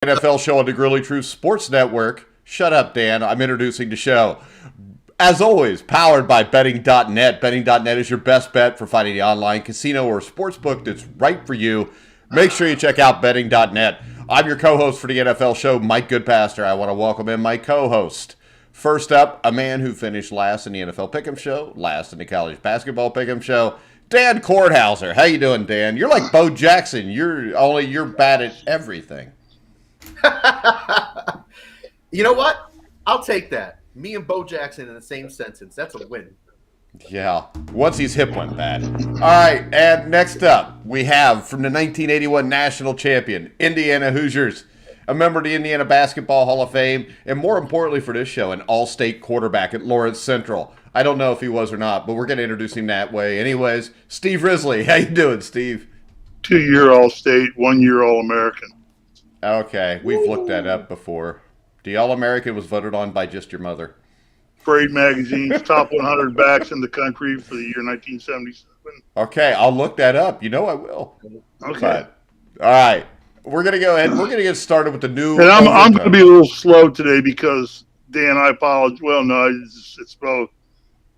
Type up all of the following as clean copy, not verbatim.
NFL show on the Grizzly Truth Sports Network. Shut up, Dan. I'm introducing the show. As always, powered by betting.net. Betting.net is your best bet for finding the online casino or sportsbook that's right for you. Make sure you check out betting.net. I'm your co-host for the NFL show, Mike Goodpaster. I want to welcome in my co-host. First up, a man who finished last in the NFL Pick'em Show, last in the college basketball Pick'em Show, Dan Kornhauser. How you doing, Dan? You're like Bo Jackson. You're bad at everything. You know what? I'll take that. Me and Bo Jackson in the same sentence. That's a win. Yeah. Once his hip went bad. All right. And next up, we have from the 1981 national champion, Indiana Hoosiers, a member of the Indiana Basketball Hall of Fame, and more importantly for this show, an all-state quarterback at Lawrence Central. I don't know if he was or not, but we're going to introduce him that way. Anyways, Steve Risley. How you doing, Steve? 2-year All-State, 1-year All-American. Okay. We've looked that up before. The All-American was voted on by just your mother. Parade Magazine's top 100 backs in the country for the year 1977. Okay, I'll look that up. You know I will. Okay. But, all right. We're going to go ahead. We're going to get started with the new... And I'm going to be a little slow today because, Dan, I apologize. Well, no, it's both.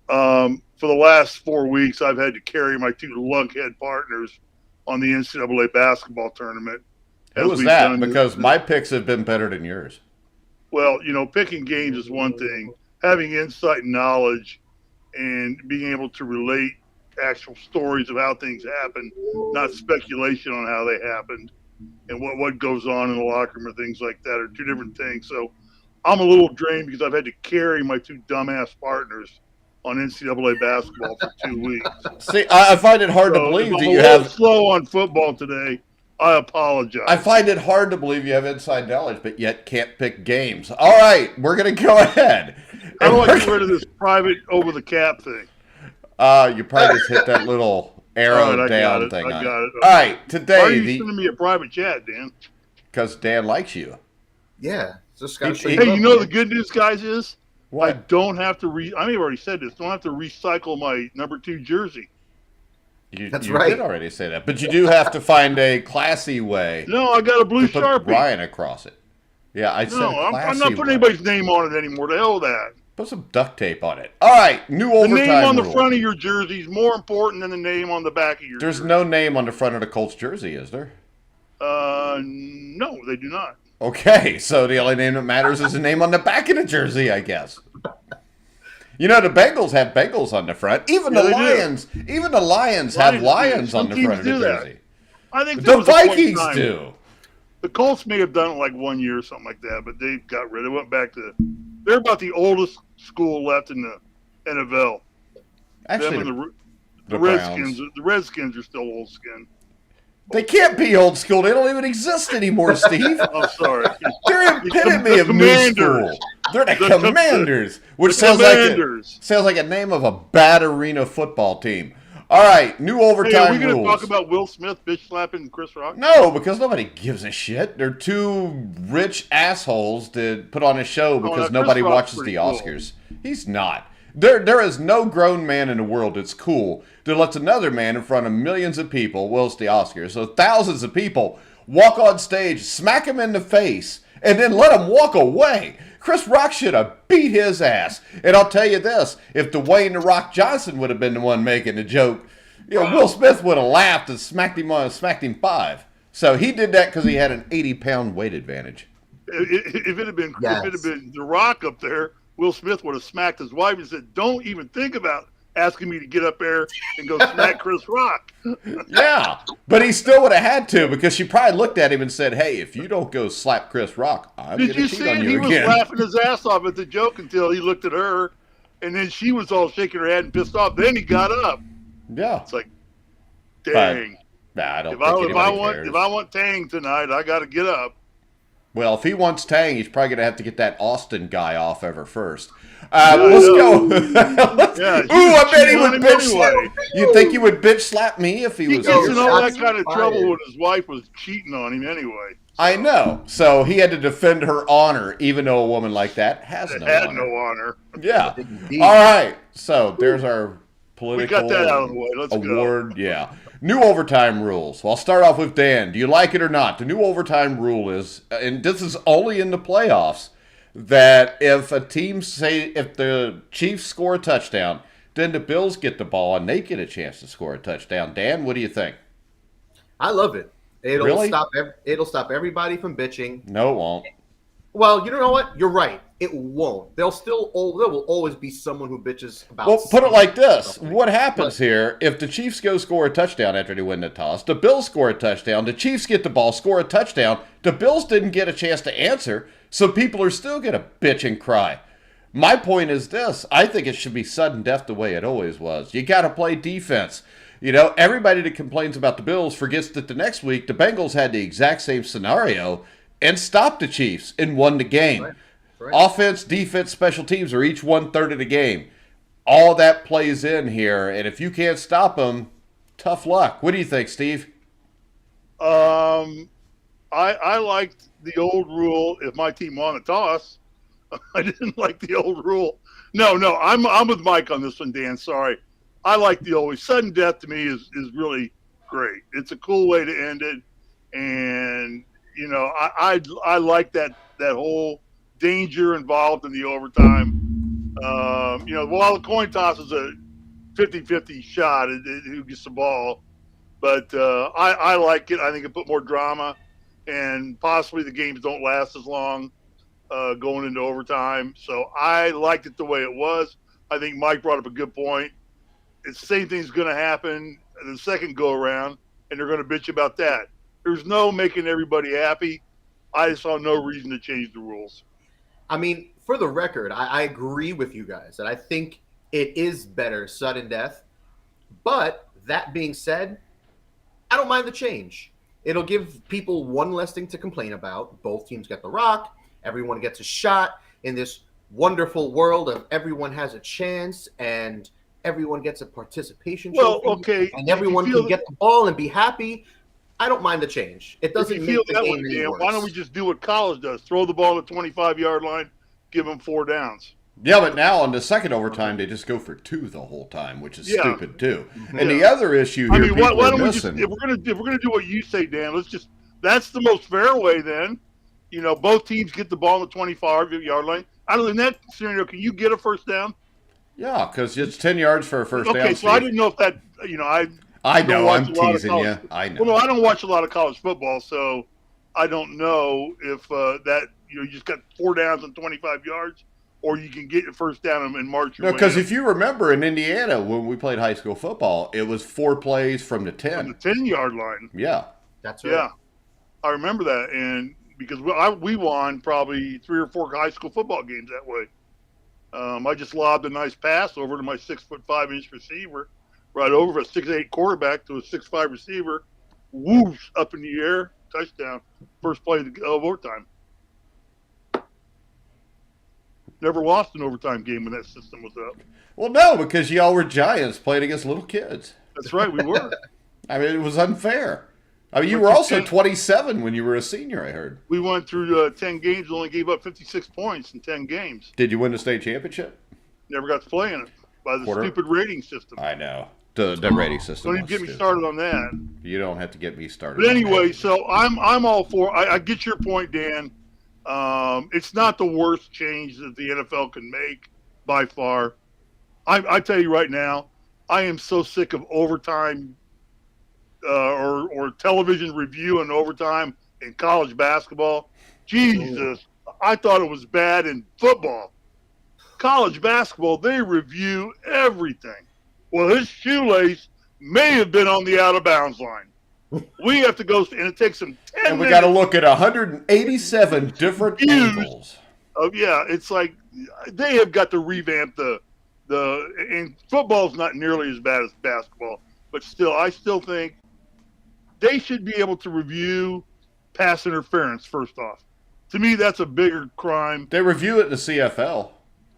For the last 4 weeks, I've had to carry my two lunkhead partners on the NCAA basketball tournament. Who was that? Because my picks have been better than yours. Well, picking games is one thing. Having insight and knowledge and being able to relate actual stories of how things happen, not speculation on how they happened and what goes on in the locker room or things like that are two different things. So I'm a little drained because I've had to carry my two dumbass partners on NCAA basketball for 2 weeks. See, I find it hard to believe that you have... slow on football today. I apologize. I find it hard to believe you have inside knowledge, but yet can't pick games. All right, we're going to go ahead. How do I get rid of this private over-the-cap thing? You probably just hit that little arrow down thing. I got it. All right, today... Why are you sending me a private chat, Dan? Because Dan likes you. Yeah. Hey, you know the good news, guys, is what? I don't have to I may have already said this. Don't have to recycle my number 2 jersey. That's you right. did already say that, but you do have to find a classy way. No, I got a blue to put Sharpie. Ryan across it. Yeah, I said I'm not putting anybody's name on it anymore. The hell with that. Put some duct tape on it. All right, new overtime rule. The name on the front of your jersey is more important than the name on the back of your jersey. There's no name on the front of the Colts jersey, is there? No, they do not. Okay, so the only name that matters is the name on the back of the jersey, I guess. The Bengals have Bengals on the front. Even the Lions have Lions on the front of the jersey. I think the Vikings do. The Colts may have done it like 1 year or something like that, but they got rid of it. Went back to they're about the oldest school left in the NFL. Actually, the Redskins. The Redskins are still old skin. They can't be old school. They don't even exist anymore, Steve. I'm sorry. They're an epitome of new school. They're the Commanders, which sounds like a name of a bad arena football team. All right, new overtime rules. Are we going to talk about Will Smith bitch slapping Chris Rock? No, because nobody gives a shit. They're two rich assholes to put on a show because nobody watches the Oscars. Cool. He's not. There is no grown man in the world that's cool that lets another man in front of millions of people, well, it's the Oscars, so thousands of people, walk on stage, smack him in the face, and then let him walk away. Chris Rock should have beat his ass. And I'll tell you this, if Dwayne "The Rock" Johnson would have been the one making the joke, Will Smith would have laughed and smacked him 5. So he did that because he had an 80-pound weight advantage. If it had been The Rock up there, Will Smith would have smacked his wife and said, "Don't even think about asking me to get up there and go smack Chris Rock." Yeah, but he still would have had to because she probably looked at him and said, "Hey, if you don't go slap Chris Rock, I'm going to cheat on you again." He was laughing his ass off at the joke until he looked at her, and then she was all shaking her head and pissed off. Then he got up. Yeah, it's like, dang. I don't if think I want Tang tonight, I got to get up. Well, if he wants Tang, he's probably going to have to get that Austin guy off ever first. Let's go. I bet he would bitch slap. You think he would bitch slap me if he was here? He gets in all that kind of trouble when his wife was cheating on him anyway. So. I know. So he had to defend her honor, even though a woman like that has no honor. Yeah. All right. So there's our political we got that out of the way. Let's award. Go. Yeah. New overtime rules. Well, I'll start off with Dan. Do you like it or not? The new overtime rule is, and this is only in the playoffs, that if the Chiefs score a touchdown, then the Bills get the ball and they get a chance to score a touchdown. Dan, what do you think? I love it. It'll Really? stop everybody from bitching. No, it won't. Well, you know what? You're right. It won't. There will always be someone who bitches about. Well, put it like this. something. What happens here, if the Chiefs go score a touchdown after they win the toss, the Bills score a touchdown, the Chiefs get the ball, score a touchdown, the Bills didn't get a chance to answer, so people are still going to bitch and cry. My point is this. I think it should be sudden death the way it always was. You got to play defense. Everybody that complains about the Bills forgets that the next week the Bengals had the exact same scenario and stopped the Chiefs and won the game. Right. Offense, defense, special teams are each 1/3 of the game. All that plays in here, and if you can't stop them, tough luck. What do you think, Steve? I liked the old rule. If my team won a toss, I didn't like the old rule. No, I'm with Mike on this one, Dan. Sorry, I like the always sudden death. To me is really great. It's a cool way to end it, and I like that whole danger involved in the overtime. While the coin toss is a 50-50 shot, who gets the ball, but I like it. I think it put more drama, and possibly the games don't last as long going into overtime. So I liked it the way it was. I think Mike brought up a good point. It's the same thing's going to happen in the second go around, and they're going to bitch about that. There's no making everybody happy. I saw no reason to change the rules. I mean, for the record, I agree with you guys that I think it is better sudden death. But that being said, I don't mind the change. It'll give people one less thing to complain about. Both teams get the rock. Everyone gets a shot in this wonderful world of everyone has a chance and everyone gets a participation trophy. Okay. And everyone can get the ball and be happy. I don't mind the change. It doesn't make the game any worse. Why don't we just do what college does? Throw the ball at the 25-yard line, give them 4 downs. Yeah, but now on the second overtime, they just go for 2 the whole time, which is stupid too. And the other issue here, people why are don't we missing. if we're gonna do what you say, Dan, that's the most fair way then. Both teams get the ball on the 25-yard line. In that scenario, can you get a first down? Yeah, because it's 10 yards for a first down. Okay, so I didn't know if that. I know, I'm teasing you. I know. Well, no, I don't watch a lot of college football, so I don't know if that you just got 4 downs on 25 yards, or you can get your first down and march your way. No, because if you remember in Indiana when we played high school football, it was 4 plays from the 10. From the 10-yard line. Yeah, that's right. Yeah, I remember that, and because we won probably 3 or 4 high school football games that way. I just lobbed a nice pass over to my 6'5" receiver, right over a 6'8" quarterback to a 6'5" receiver, whoosh, up in the air, touchdown, first play of overtime. Never lost an overtime game when that system was up. Well, no, because y'all were giants playing against little kids. That's right, we were. I mean, it was unfair. I mean, you were also 27 when you were a senior, I heard. We went through 10 games, only gave up 56 points in 10 games. Did you win the state championship? Never got to play in it by the stupid rating system. I know. The rating system. Don't even get me started on that. You don't have to get me started. But anyway, so I'm all for. I get your point, Dan. It's not the worst change that the NFL can make by far. I tell you right now, I am so sick of overtime or television review and overtime in college basketball. Jesus, I thought it was bad in football. College basketball, they review everything. Well, his shoelace may have been on the out-of-bounds line. We have to go, and it takes them 10 minutes. And we got to look at 187 different angles. Yeah, it's like they have got to revamp and football's not nearly as bad as basketball, but still, I still think they should be able to review pass interference first off. To me, that's a bigger crime. They review it in the CFL.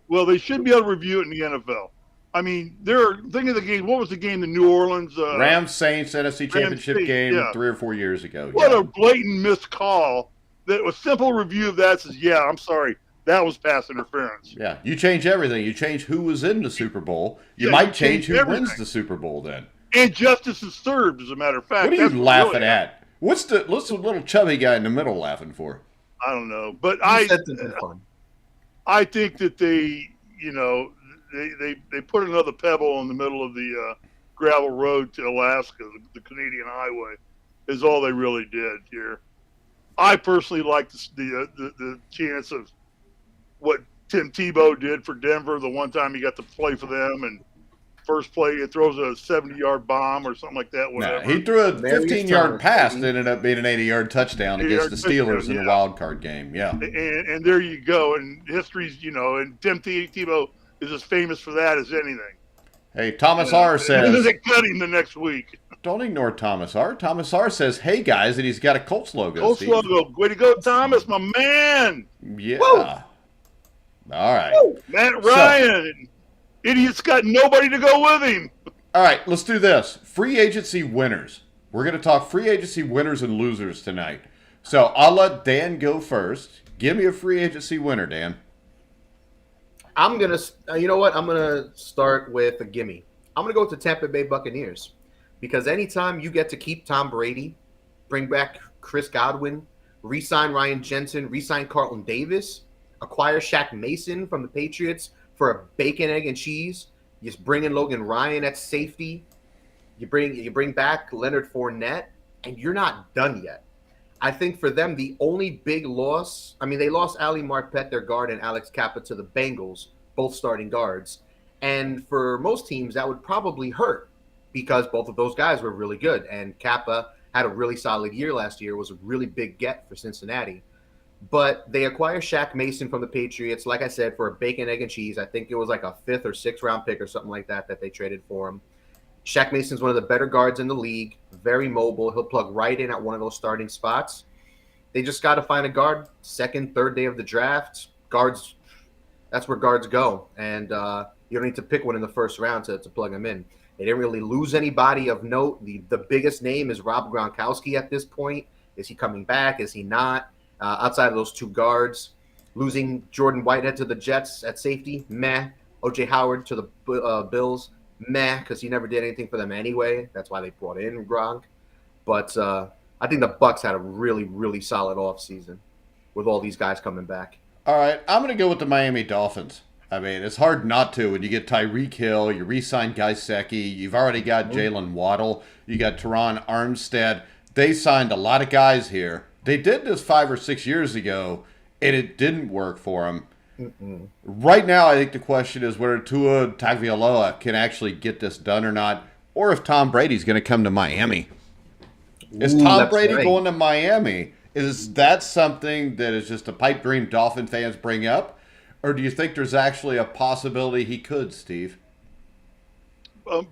Well, they should be able to review it in the NFL. I mean, think of the game. What was the game in New Orleans? Rams Saints NFC Championship game 3 or 4 years ago. What a blatant missed call. That a simple review of that says, yeah, I'm sorry, that was pass interference. Yeah, you change everything. You change who was in the Super Bowl. You might change who wins the Super Bowl then. And justice is served, as a matter of fact. What are you laughing at? What's the little chubby guy in the middle laughing for? I don't know, but said something fun. I think that they put another pebble in the middle of the gravel road to Alaska, the Canadian highway, is all they really did here. I personally like the chance of what Tim Tebow did for Denver the one time he got to play for them, and first play it throws a 70-yard bomb or something like that. Whatever. Nah, he threw a 15-yard pass that ended up being an 80-yard touchdown against the Steelers in the wild card game. Yeah, and there you go. And history's and Tim Tebow is as famous for that as anything. Hey, Thomas R. says they cut him the next week. Don't ignore Thomas R. Thomas R. says, "Hey guys," and he's got a Colts logo. Colts logo, way to go, Thomas, my man. Yeah. Woo! All right. Woo! Matt Ryan. Idiot's got nobody to go with him. All right, let's do this. Free agency winners. We're going to talk free agency winners and losers tonight. So I'll let Dan go first. Give me a free agency winner, Dan. I'm going to, you know what? I'm going to start with a gimme. I'm going to go with the Tampa Bay Buccaneers because anytime you get to keep Tom Brady, bring back Chris Godwin, re-sign Ryan Jensen, re-sign Carlton Davis, acquire Shaq Mason from the Patriots for a bacon, egg, and cheese. You just bring in Logan Ryan at safety. You bring back Leonard Fournette, and you're not done yet. I think for them, the only big loss, they lost Ali Marpet, their guard, and Alex Kappa to the Bengals, both starting guards. And for most teams, that would probably hurt because both of those guys were really good. And Kappa had a really solid year last year, was a really big get for Cincinnati. But they acquire Shaq Mason from the Patriots, like I said, for a bacon, egg, and cheese. I think it was like a 5th or 6th round pick or something like that they traded for him. Shaq Mason's one of the better guards in the league, very mobile. He'll plug right in at one of those starting spots. They just got to find a guard, 2nd, 3rd day of the draft. Guards, that's where guards go. And you don't need to pick one in the first round to plug them in. They didn't really lose anybody of note. The biggest name is Rob Gronkowski at this point. Is he coming back? Is he not? Outside of those two guards, losing Jordan Whitehead to the Jets at safety, meh. O.J. Howard to the Bills, meh, because he never did anything for them anyway. That's why they brought in Gronk. But I think the Bucs had a really, really solid offseason with all these guys coming back. All right, I'm going to go with the Miami Dolphins. It's hard not to when you get Tyreke Hill, you re-sign Guy Secchi, you've already got Jalen Waddle, you got Teron Armstead. They signed a lot of guys here. They did this 5 or 6 years ago, and it didn't work for them. Mm-mm. Right now, I think the question is whether Tua Tagovailoa can actually get this done or not, or if Tom Brady's going to come to Miami. Is Tom Brady going to Miami? Is that something that is just a pipe dream Dolphin fans bring up, or do you think there's actually a possibility he could, Steve?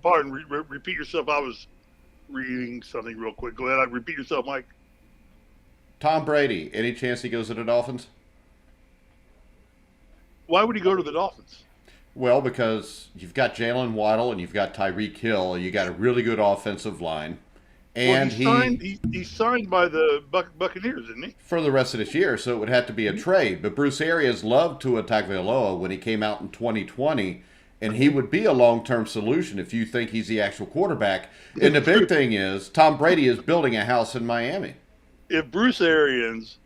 Pardon, repeat yourself. I was reading something real quick. Go ahead. Repeat yourself, Mike. Tom Brady, any chance he goes to the Dolphins? Why would he go to the Dolphins? Well, because you've got Jalen Waddle and you've got Tyreke Hill, and you got a really good offensive line. And he's signed by the Buccaneers, isn't he? For the rest of this year, so it would have to be a trade. But Bruce Arians loved Tua Tagovailoa when he came out in 2020, and he would be a long-term solution if you think he's the actual quarterback. And the big thing is, Tom Brady is building a house in Miami. If Bruce Arians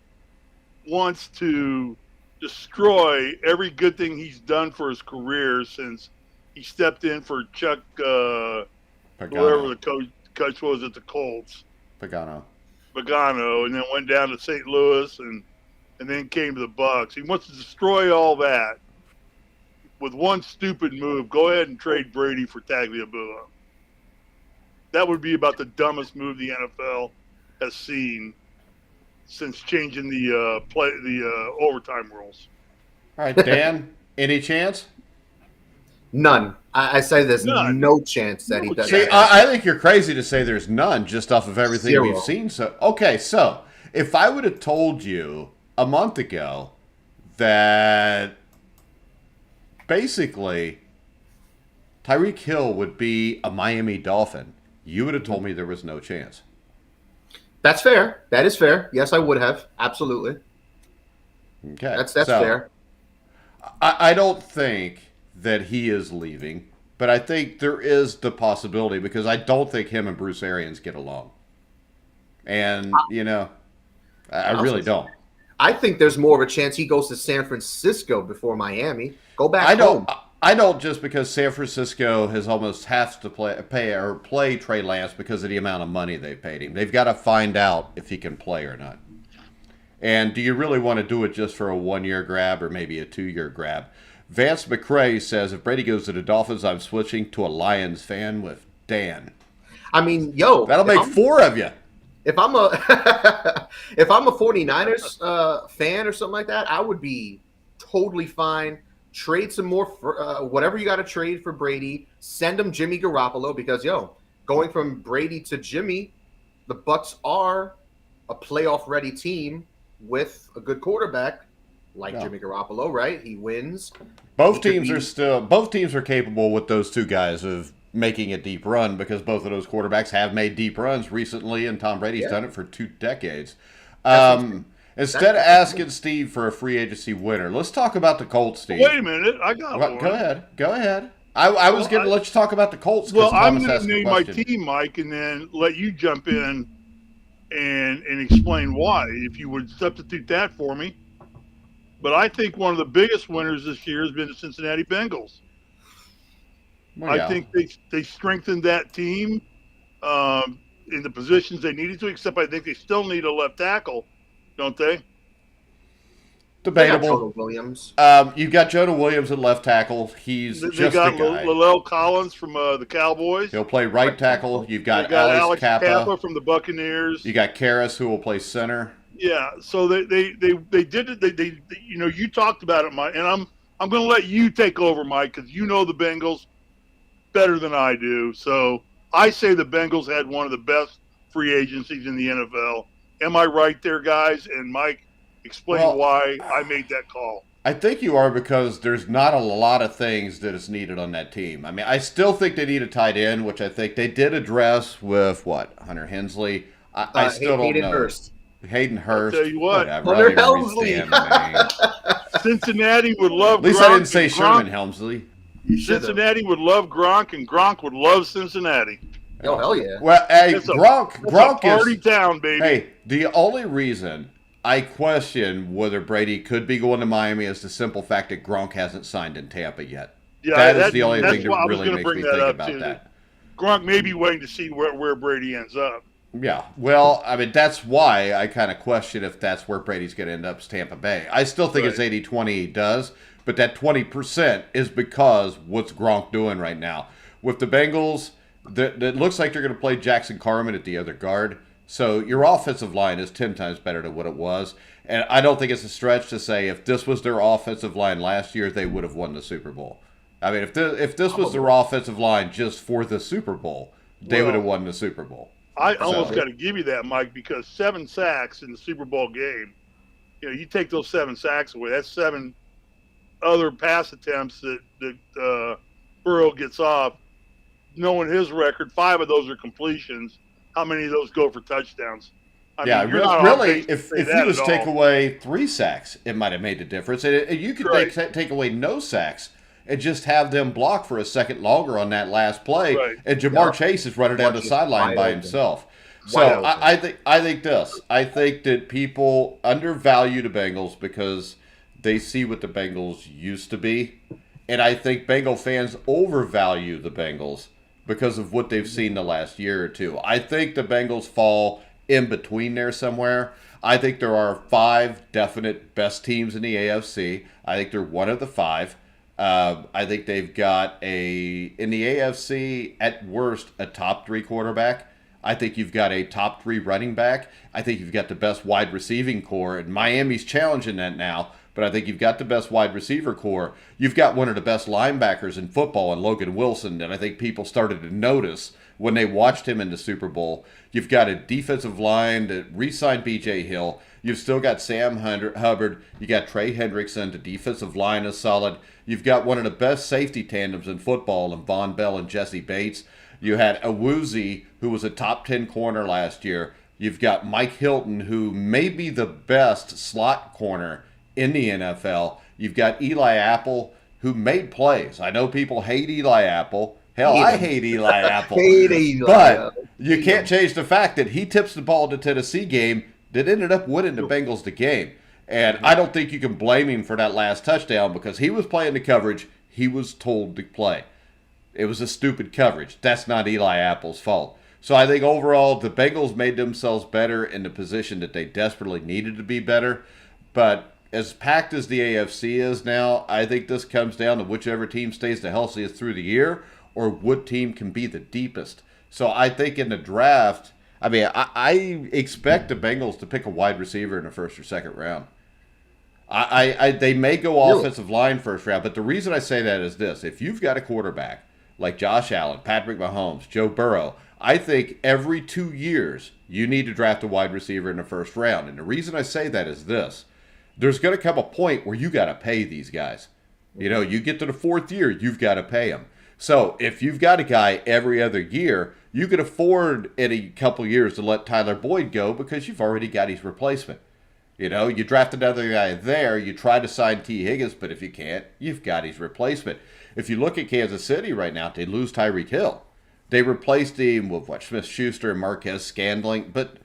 wants to destroy every good thing he's done for his career since he stepped in for Chuck, whoever the coach was at the Colts, Pagano, and then went down to St. Louis and then came to the Bucs. He wants to destroy all that with one stupid move. Go ahead and trade Brady for Tagovailoa. That would be about the dumbest move the NFL has seen since changing the overtime rules. All right, Dan, any chance? None. I say there's no chance that he does. See, I think you're crazy to say there's none just off of everything 0. we've seen. So if I would have told you a month ago that basically Tyreke Hill would be a Miami Dolphin, you would have told me there was no chance. That's fair. That is fair. Yes, I would have. Absolutely. Okay. That's fair. I don't think that he is leaving. but I think there is the possibility because I don't think him and Bruce Arians get along. And, I really don't. I think there's more of a chance he goes to San Francisco before Miami. Go back home. I don't just because San Francisco has almost have to play Trey Lance because of the amount of money they paid him. They've got to find out if he can play or not. And do you really want to do it just for a 1-year grab or maybe a 2-year grab? Vance McCrae says, if Brady goes to the Dolphins, I'm switching to a Lions fan with Dan. I mean, that'll make 4 of you. If I'm a 49ers fan or something like that, I would be totally fine. Trade some more, whatever you got to trade for Brady. Send him Jimmy Garoppolo because, going from Brady to Jimmy, the Bucs are a playoff-ready team with a good quarterback like Jimmy Garoppolo, right? He wins. Both teams are capable with those two guys of making a deep run because both of those quarterbacks have made deep runs recently, and Tom Brady's done it for 2 decades. Instead of asking Steve for a free agency winner, let's talk about the Colts, Steve. Wait a minute. I got one. Go ahead. I was going to let you talk about the Colts. Well, I'm going to name my team, Mike, and then let you jump in and explain why, if you would substitute that for me. But I think one of the biggest winners this year has been the Cincinnati Bengals. Well, I think they strengthened that team in the positions they needed to, except I think they still need a left tackle, don't they? Debatable. Jonah Williams. You've got Jonah Williams at left tackle. He's just a guy. La'el Collins from the Cowboys. He'll play right tackle. You've got Alex Kappa from the Buccaneers. You got Karras, who will play center. Yeah, so they did it. They you talked about it, Mike, and I'm going to let you take over, Mike, because you know the Bengals better than I do. So I say the Bengals had one of the best free agencies in the NFL. Am I right there, guys? And Mike, explain why I made that call. I think you are because there's not a lot of things that is needed on that team. I mean, I still think they need a tight end, which I think they did address with, Hunter Hensley. I still don't know. Hayden Hurst. I'll tell you what. Hunter Helmsley. Cincinnati would love Gronk. At least I didn't say Sherman Helmsley. Cincinnati would love Gronk, and Gronk would love Cincinnati. Oh, hell yeah. Well, hey, Gronk is party town, baby. Hey, the only reason I question whether Brady could be going to Miami is the simple fact that Gronk hasn't signed in Tampa yet. Yeah, that is the only thing that really makes me think about that. Gronk may be waiting to see where Brady ends up. Yeah, well, I mean, that's why I kind of question if that's where Brady's going to end up is Tampa Bay. I still think it's 80-20 does, but that 20% is because what's Gronk doing right now. With the Bengals, it looks like they're going to play Jackson Carman at the other guard. So your offensive line is 10 times better than what it was. And I don't think it's a stretch to say if this was their offensive line last year, they would have won the Super Bowl. I mean, if this was their offensive line just for the Super Bowl, they would have won the Super Bowl. I almost got to give you that, Mike, because 7 sacks in the Super Bowl game, you take those 7 sacks away, that's 7 other pass attempts that Burrow gets off. Knowing his record, 5 of those are completions. How many of those go for touchdowns? Really, if you just take away 3 sacks, it might have made the difference. And you could take away no sacks and just have them block for a second longer on that last play, and Jamar Chase is running down the sideline by himself. So I think that people undervalue the Bengals because they see what the Bengals used to be, and I think Bengal fans overvalue the Bengals because of what they've seen the last year or two. I think the Bengals fall in between there somewhere. I think there are 5 definite best teams in the AFC. I think they're one of the 5. I think they've got in the AFC, at worst, a top 3 quarterback. I think you've got a top 3 running back. I think you've got the best wide receiving core, and Miami's challenging that now, but I think you've got the best wide receiver core. You've got one of the best linebackers in football in Logan Wilson, and I think people started to notice when they watched him in the Super Bowl. You've got a defensive line that re-signed B.J. Hill. You've still got Sam Hubbard. You got Trey Hendrickson. The defensive line is solid. You've got one of the best safety tandems in football in Von Bell and Jesse Bates. You had Awuzie, who was a top 10 corner last year. You've got Mike Hilton, who may be the best slot corner in the NFL. You've got Eli Apple, who made plays. I know people hate Eli Apple. Hell, I hate Eli Apple. Hate Eli. But you can't change the fact that he tips the ball in the Tennessee game that ended up winning the Bengals the game. And I don't think you can blame him for that last touchdown because he was playing the coverage he was told to play. It was a stupid coverage. That's not Eli Apple's fault. So I think overall the Bengals made themselves better in the position that they desperately needed to be better. But as packed as the AFC is now, I think this comes down to whichever team stays the healthiest through the year or what team can be the deepest. So I think in the draft, I expect the Bengals to pick a wide receiver in the first or second round. They may go offensive line first round, but the reason I say that is this. If you've got a quarterback like Josh Allen, Patrick Mahomes, Joe Burrow, I think every 2 years you need to draft a wide receiver in the first round. And the reason I say that is this. There's going to come a point where you got to pay these guys. You know, you get to the fourth year, you've got to pay them. So if you've got a guy every other year, you could afford in a couple years to let Tyler Boyd go because you've already got his replacement. You know, you draft another guy there, you try to sign T. Higgins, but if you can't, you've got his replacement. If you look at Kansas City right now, they lose Tyreke Hill. They replaced him with Smith-Schuster and Marquez Scandling, but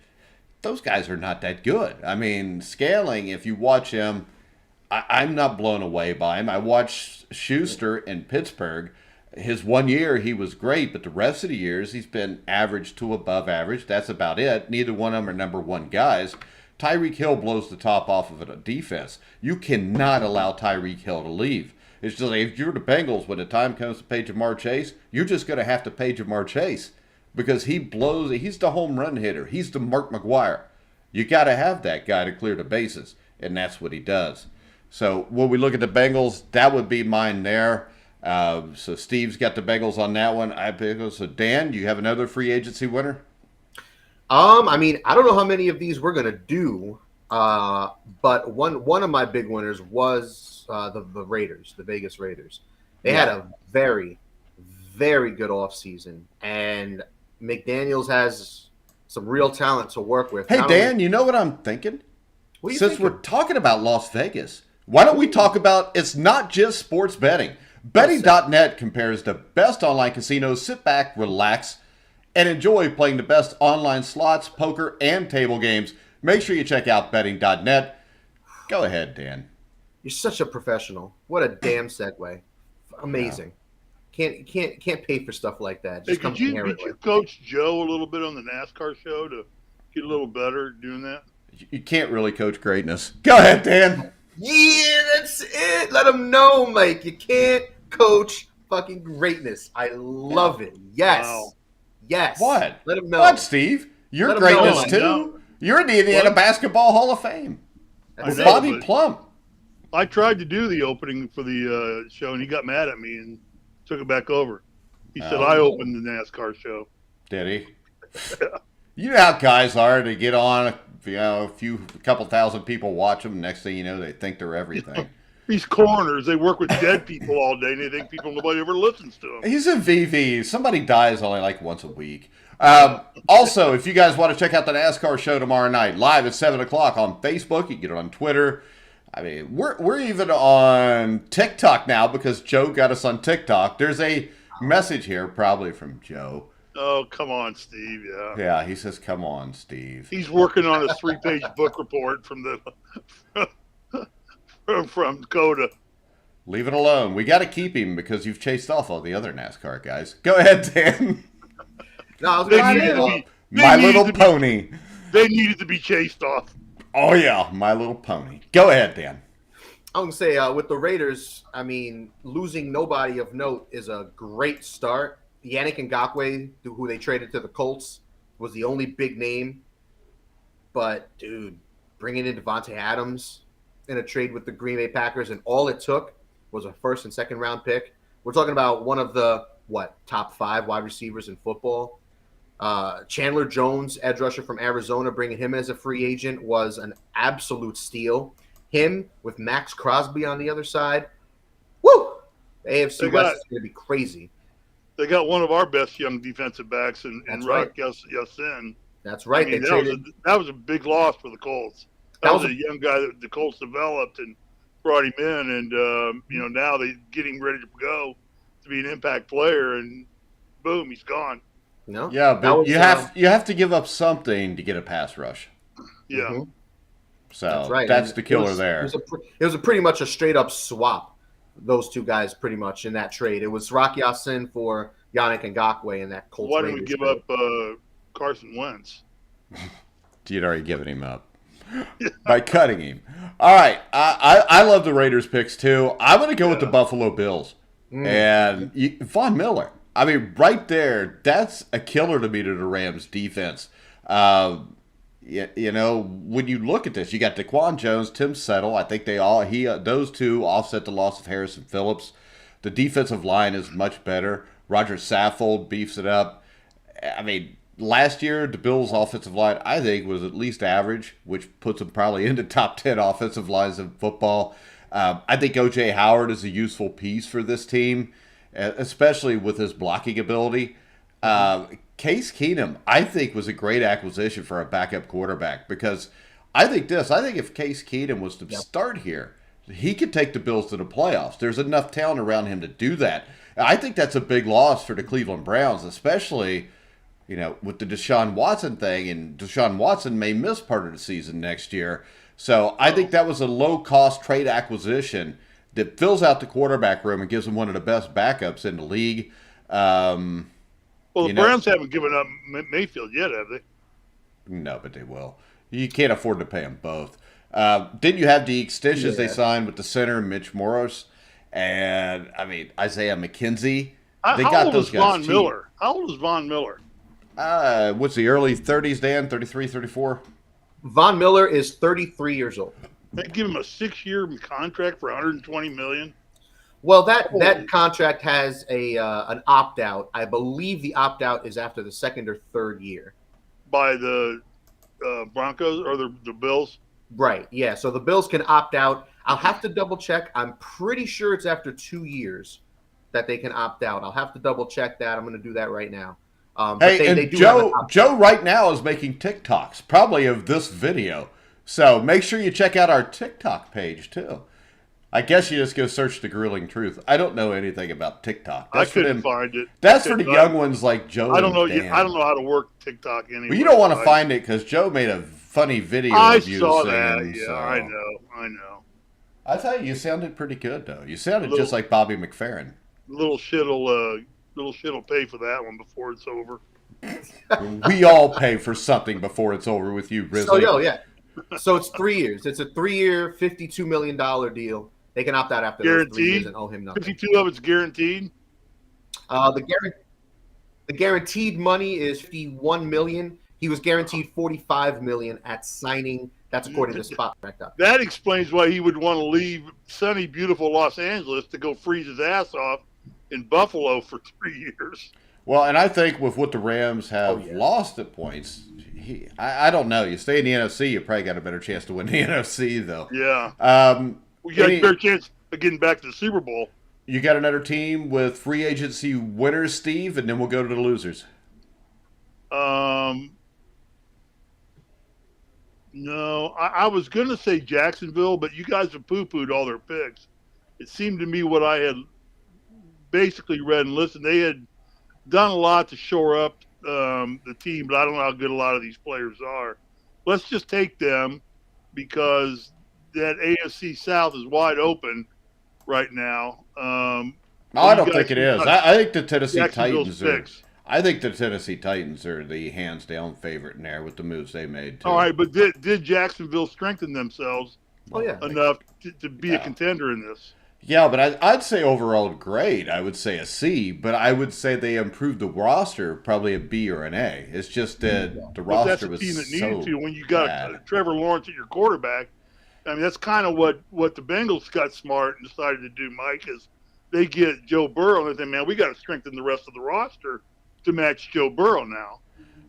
those guys are not that good. I mean, Scandling, if you watch him, I'm not blown away by him. I watched Schuster in Pittsburgh. His 1 year, he was great, but the rest of the years, he's been average to above average. That's about it. Neither one of them are number one guys. Tyreke Hill blows the top off of a defense. You cannot allow Tyreke Hill to leave. It's just like if you're the Bengals, when the time comes to pay Jamar Chase, you're just going to have to pay Jamar Chase because he's the home run hitter. He's the Mark McGuire. You got to have that guy to clear the bases, and that's what he does. So when we look at the Bengals, that would be mine there. So Steve's got the Bengals on that one. So Dan, you have another free agency winner? I mean, I don't know how many of these we're gonna do, but one of my big winners was the Raiders, the Vegas Raiders. They had a very, very good offseason, and McDaniels has some real talent to work with. Hey, Dan, you know what I'm thinking? What are you Since thinking? we're talking about Las Vegas, why don't we talk about it's not just sports betting. Betting.net compares the best online casinos. Sit back, relax, and enjoy playing the best online slots, poker, and table games. Make sure you check out betting.net. Go ahead, Dan. You're such a professional. What a damn segue. Amazing. Can't pay for stuff like that. Hey, Just could you coach Joe a little bit on the NASCAR show to get a little better doing that? You can't really coach greatness. Go ahead, Dan. Yeah, that's it. Let them know, Mike. You can't coach fucking greatness. I love it. Yes. Wow. Yes. What? Let them know. What, Steve? You're Let 'em greatness know. too. You're in the Indiana Basketball Hall of Fame. That's With it. Bobby Plum. I tried to do the opening for the show, and he got mad at me and took it back over. He said I opened the NASCAR show. Did he? You know how guys are to get on, a couple thousand people watch them. Next thing you know, they think they're everything. These coroners, they work with dead people all day, and they think nobody ever listens to them. He's a VV. Somebody dies only like once a week. Also, if you guys want to check out the NASCAR show tomorrow night, live at 7 o'clock on Facebook, you can get it on Twitter. I mean, we're even on TikTok now because Joe got us on TikTok. There's a message here, probably from Joe. Oh, come on, Steve. Yeah. Yeah, he says, "Come on, Steve." He's working on a 3-page book report from Coda. Leave it alone. We got to keep him because you've chased off all the other NASCAR guys. Go ahead, Dan. No, I was gonna say, My Little Pony. They needed to be chased off. Oh, yeah, My Little Pony. Go ahead, Dan. I was going to say, with the Raiders, I mean, losing nobody of note is a great start. Yannick Ngakoue, who they traded to the Colts, was the only big name. But, dude, bringing in Devontae Adams in a trade with the Green Bay Packers, and all it took was a first and second round pick. We're talking about one of the, top 5 wide receivers in football. Chandler Jones, edge rusher from Arizona, bringing him as a free agent was an absolute steal. Him with Max Crosby on the other side. Woo! The AFC West is going to be crazy. They got one of our best young defensive backs in Rock Yassin. That's right. I mean, that was a big loss for the Colts. That was a young guy that the Colts developed and brought him in, and now they get him ready to go to be an impact player, and boom, he's gone. No, yeah, but you have to give up something to get a pass rush. Yeah, Mhm. So That's right. that's And the killer there. It was a pretty much a straight up swap. Those two guys pretty much in that trade. It was Rock Ya-Sin for Yannick Ngakoue in that Colts. why didn't we Raiders give trade. up Carson Wentz? You'd already given him up by cutting him. All right, I love the Raiders picks too. I'm going to go with the Buffalo Bills and Von Miller. I mean, right there, that's a killer to me to the Rams defense. When you look at this, you got Daquan Jones, Tim Settle. I think those two offset the loss of Harrison Phillips. The defensive line is much better. Roger Saffold beefs it up. I mean, last year, the Bills' offensive line, I think, was at least average, which puts them probably into top 10 offensive lines in football. I think O.J. Howard is a useful piece for this team, especially with his blocking ability. Case Keenum, I think, was a great acquisition for a backup quarterback because I think if Case Keenum was to start here, he could take the Bills to the playoffs. There's enough talent around him to do that. I think that's a big loss for the Cleveland Browns, especially with the Deshaun Watson thing, and Deshaun Watson may miss part of the season next year. So I think that was a low-cost trade acquisition that fills out the quarterback room and gives them one of the best backups in the league. Well, the Browns haven't given up Mayfield yet, have they? No, but they will. You can't afford to pay them both. Didn't you have the extensions they signed with the center, Mitch Morris, and, Isaiah McKenzie? How old is Von Miller? How old is Von Miller? What's the early 30s, Dan? 33, 34? Von Miller is 33 years old. They give him a 6-year contract for $120 million. Well, that contract has an opt-out. I believe the opt-out is after the second or third year. By the Broncos or the Bills? Right, yeah. So the Bills can opt out. I'll have to double-check. I'm pretty sure it's after 2 years that they can opt out. I'll have to double-check that. I'm going to do that right now. Joe right now is making TikToks, probably of this video. So make sure you check out our TikTok page, too. I guess you just go search The Grueling Truth. I don't know anything about TikTok. I couldn't find it. That's for the young ones like Joe. I don't know. Dan. I don't know how to work TikTok anyway. Well, you don't want to find it because Joe made a funny video. I of you saw singing, that. Yeah, so. I know. I tell you sounded pretty good though. You sounded just like Bobby McFerrin. Little shit'll pay for that one before it's over. We all pay for something before it's over with you, Risley. So it's 3 years. It's a 3-year, $52 million deal. They can opt out after those 3 years and owe him nothing. 52 of it's guaranteed. The guaranteed money is $51 million. He was guaranteed $45 million at signing. That's according to Spot. That explains why he would want to leave sunny, beautiful Los Angeles to go freeze his ass off in Buffalo for 3 years. Well, and I think with what the Rams have lost at points, I don't know. You stay in the NFC, you probably got a better chance to win the NFC, though. Yeah. We got a better chance of getting back to the Super Bowl. You got another team with free agency winners, Steve, and then we'll go to the losers. No, I was going to say Jacksonville, but you guys have poo-pooed all their picks. It seemed to me what I had basically read and listened, they had done a lot to shore up the team, but I don't know how good a lot of these players are. Let's just take them because that AFC South is wide open right now. I don't think it is. I think the Tennessee Titans are. Picks. I think the Tennessee Titans are the hands-down favorite in there with the moves they made, too. All right, but did Jacksonville strengthen themselves enough to be a contender in this? Yeah, but I'd say overall grade, I would say a C, but I would say they improved the roster, probably a B or an A. It's just that the roster was so that's a team that needed to when you got Trevor Lawrence at your quarterback. I mean, that's kind of what the Bengals got smart and decided to do, Mike, is they get Joe Burrow and they think, man, we got to strengthen the rest of the roster to match Joe Burrow now.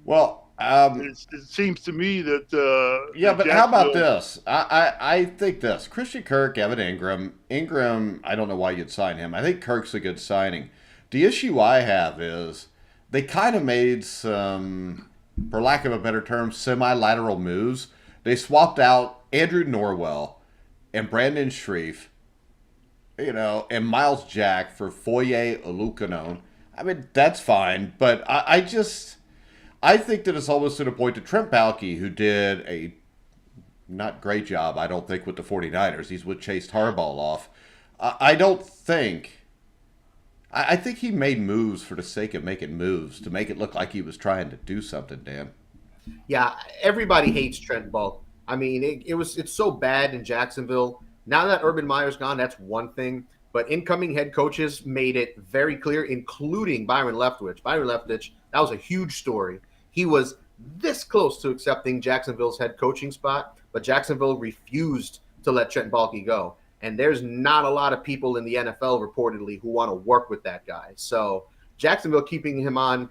Well, it seems to me that but how about this? I think this. Christian Kirk, Evan Ingram, I don't know why you'd sign him. I think Kirk's a good signing. The issue I have is they kind of made some, for lack of a better term, semi-lateral moves. They swapped out Andrew Norwell and Brandon Shreve, and Miles Jack for Foye Oluokun. I mean, that's fine, but I think that it's almost to the point that Trent Baalke, who did a not great job, I don't think, with the 49ers. He's what chased Harbaugh off. I think he made moves for the sake of making moves to make it look like he was trying to do something, Dan. Yeah, everybody hates Trent Baalke. I mean, it's so bad in Jacksonville. Now that Urban Meyer's gone, that's one thing. But incoming head coaches made it very clear, including Byron Leftwich. Byron Leftwich, that was a huge story. He was this close to accepting Jacksonville's head coaching spot, but Jacksonville refused to let Trent Baalke go. And there's not a lot of people in the NFL reportedly who want to work with that guy. So Jacksonville keeping him on,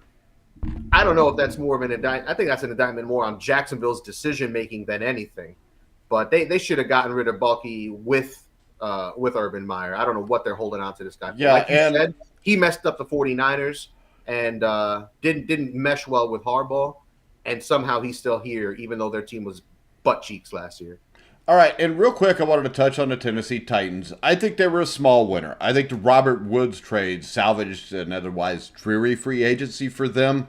I don't know if that's more of an indictment. I think that's an indictment more on Jacksonville's decision-making than anything. But they should have gotten rid of Baalke with Urban Meyer. I don't know what they're holding on to this guy for. Yeah, like you said, he messed up the 49ers and didn't mesh well with Harbaugh. And somehow he's still here, even though their team was butt cheeks last year. All right, and real quick, I wanted to touch on the Tennessee Titans. I think they were a small winner. I think the Robert Woods trade salvaged an otherwise dreary free agency for them.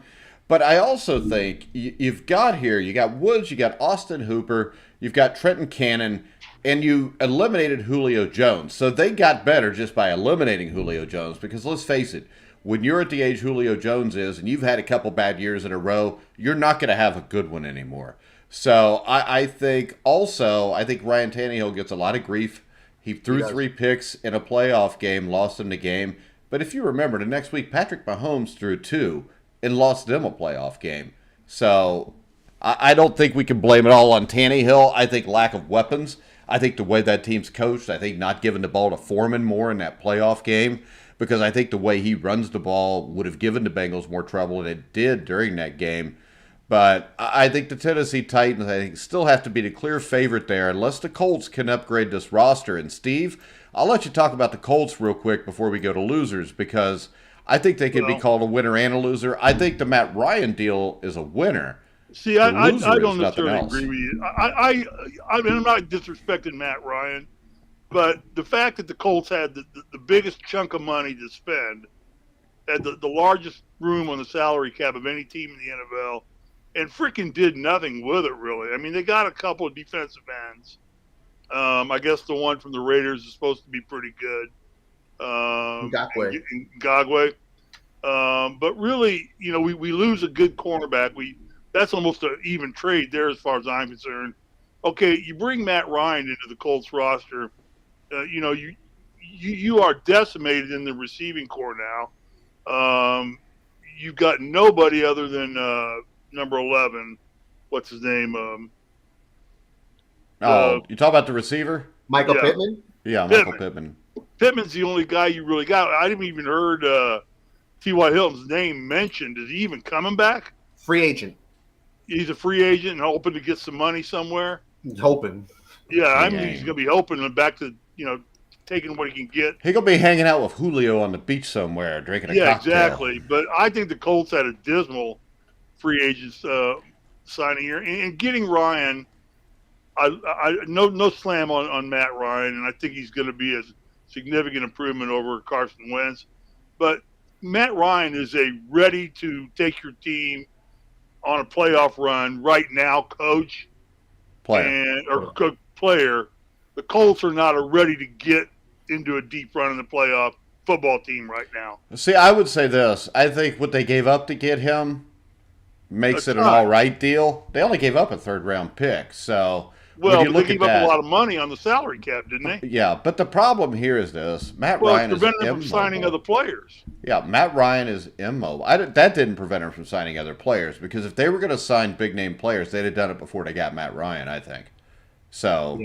But I also think you've got here, you got Woods, you got Austin Hooper, you've got Trenton Cannon, and you eliminated Julio Jones. So they got better just by eliminating Julio Jones because let's face it, when you're at the age Julio Jones is and you've had a couple bad years in a row, you're not going to have a good one anymore. So I think Ryan Tannehill gets a lot of grief. He threw 3 picks in a playoff game, lost them the game. But if you remember, the next week, Patrick Mahomes threw 2 and lost them a playoff game. So I don't think we can blame it all on Tannehill. I think lack of weapons. I think the way that team's coached, I think not giving the ball to Foreman more in that playoff game, because I think the way he runs the ball would have given the Bengals more trouble than it did during that game. But I think the Tennessee Titans, still have to be the clear favorite there unless the Colts can upgrade this roster. And Steve, I'll let you talk about the Colts real quick before we go to losers, because I think they could be called a winner and a loser. I think the Matt Ryan deal is a winner. See, I don't necessarily agree with you. I mean, I'm not disrespecting Matt Ryan, but the fact that the Colts had the biggest chunk of money to spend, had the largest room on the salary cap of any team in the NFL, and freaking did nothing with it, really. I mean, they got a couple of defensive ends. I guess the one from the Raiders is supposed to be pretty good. Ngakwe. But really, we lose a good cornerback. That's almost an even trade there as far as I'm concerned. Okay, you bring Matt Ryan into the Colts roster. You are decimated in the receiving corps now. You've got nobody other than number 11. What's his name? You talk about the receiver? Michael Pittman? Yeah, Michael Pittman. Pittman's the only guy you really got. I didn't even heard T.Y. Hilton's name mentioned. Is he even coming back? Free agent. He's a free agent and hoping to get some money somewhere. He's hoping. Yeah, I mean, he's going to be hoping and back to, taking what he can get. He's going to be hanging out with Julio on the beach somewhere, drinking a cocktail. Yeah, exactly. But I think the Colts had a dismal free agents signing here. And getting Ryan, no slam on Matt Ryan, and I think he's going to be a significant improvement over Carson Wentz. But Matt Ryan is a ready to take your team on a playoff run right now, coach. Player. The Colts are not ready to get into a deep run in the playoff football team right now. See, I would say this. I think what they gave up to get him makes it an all right deal. They only gave up a third-round pick, so well, they gave up a lot of money on the that cap, didn't they? Yeah, but the problem here is this. Matt Ryan is preventing them from signing other players. Yeah, Matt Ryan is immobile. That didn't prevent him from signing other players, because if they were going to sign big-name players, they'd have done it before they got Matt Ryan, I think. So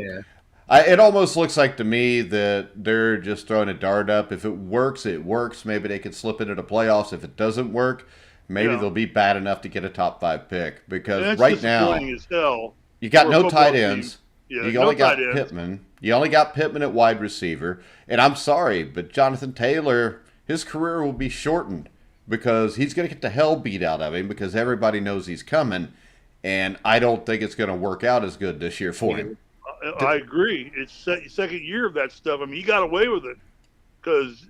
it almost looks like to me that they're just throwing a dart up. If it works, it works. Maybe they could slip into the playoffs. If it doesn't work, maybe they'll be bad enough to get a top 5 pick. Because right now, as hell. You got no tight ends. Yeah, you only got Pittman. You only got Pittman at wide receiver. And I'm sorry, but Jonathan Taylor, his career will be shortened because he's going to get the hell beat out of him because everybody knows he's coming. And I don't think it's going to work out as good this year for him. I agree. It's second year of that stuff. I mean, he got away with it because,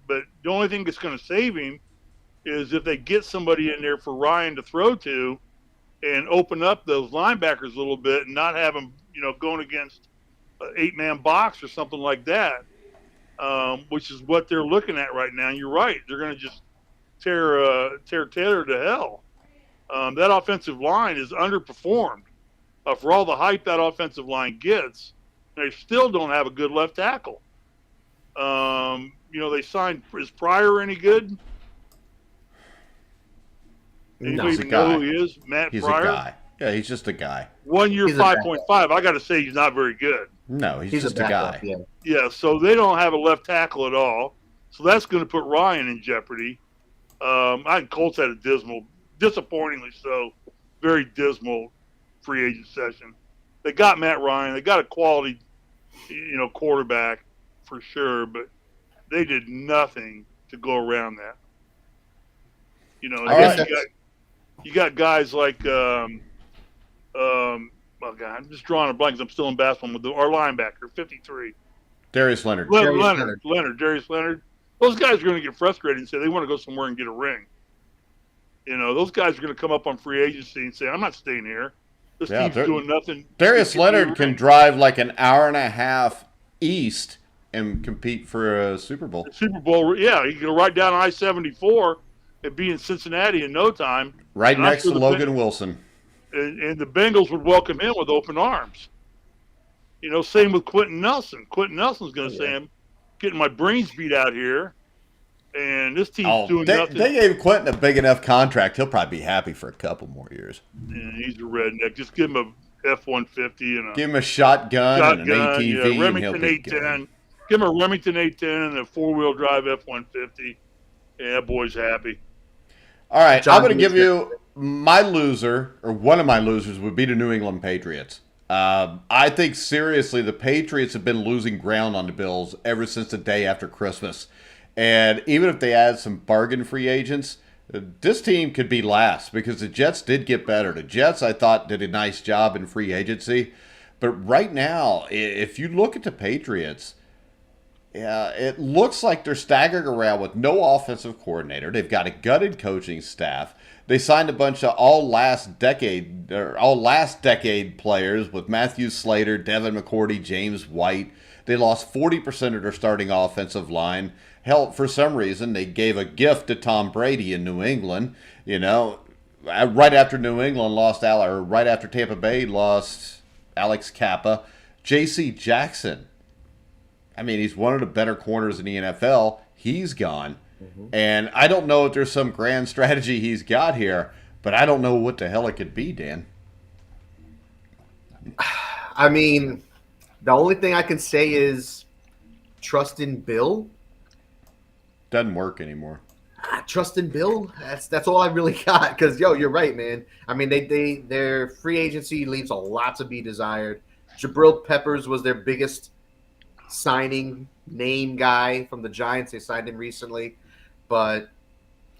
but the only thing that's going to save him is if they get somebody in there for Ryan to throw to and open up those linebackers a little bit and not have them, going against an 8-man box or something like that, which is what they're looking at right now. And you're right. They're going to just tear Taylor to hell. That offensive line is underperformed for all the hype that offensive line gets. They still don't have a good left tackle. They signed, is Pryor any good? Anybody He's a even know guy. who he is? Matt He's Pryor? a guy. Yeah, he's just a guy. 1 year, He's a 5.5. I got to say he's not very good. No, he's just a backup, guy. Yeah. Yeah, so they don't have a left tackle at all. So that's going to put Ryan in jeopardy. I think Colts had a disappointingly so, very dismal free agent session. They got Matt Ryan. They got a quality, quarterback for sure, but they did nothing to go around that. You got guys like, oh God, I'm just drawing a blank 'cause I'm still in basketball with our linebacker, 53. Darius Leonard. Darius Leonard. Those guys are going to get frustrated and say they want to go somewhere and get a ring. Those guys are going to come up on free agency and say, I'm not staying here. This team's doing nothing. Darius Leonard can drive like an hour and a half east and compete for a Super Bowl. Super Bowl, yeah. He can go right down I-74 and be in Cincinnati in no time. Right next to Logan Wilson. And the Bengals would welcome him with open arms. Same with Quentin Nelson. Quentin Nelson's going to say, I'm getting my brains beat out here, and this team's doing nothing. They gave Quentin a big enough contract. He'll probably be happy for a couple more years. And he's a redneck. Just give him a F-150 and give him a shotgun and an ATV. Remington 810. Give him a Remington 810 and a 4-wheel drive F-150. Yeah, that boy's happy. All right, I'm going to give you my loser, or one of my losers would be the New England Patriots. I think seriously the Patriots have been losing ground on the Bills ever since the day after Christmas. And even if they add some bargain free agents, this team could be last because the Jets did get better. The Jets, I thought, did a nice job in free agency. But right now, if you look at the Patriots, it looks like they're staggering around with no offensive coordinator. They've got a gutted coaching staff. They signed a bunch of all last decade players with Matthew Slater, Devin McCourty, James White. They lost 40% of their starting offensive line. Hell, for some reason, they gave a gift to Tom Brady in New England. Right after New England lost, or right after Tampa Bay lost Alex Kappa, J.C. Jackson. I mean, he's one of the better corners in the NFL. He's gone. Mm-hmm. And I don't know if there's some grand strategy he's got here, but I don't know what the hell it could be, Dan. I mean, the only thing I can say is trust in Bill. Doesn't work anymore. Trust in Bill. That's all I really got. Because you're right, man. I mean, their free agency leaves a lot to be desired. Jabril Peppers was their biggest signing name guy from the Giants. They signed him recently, but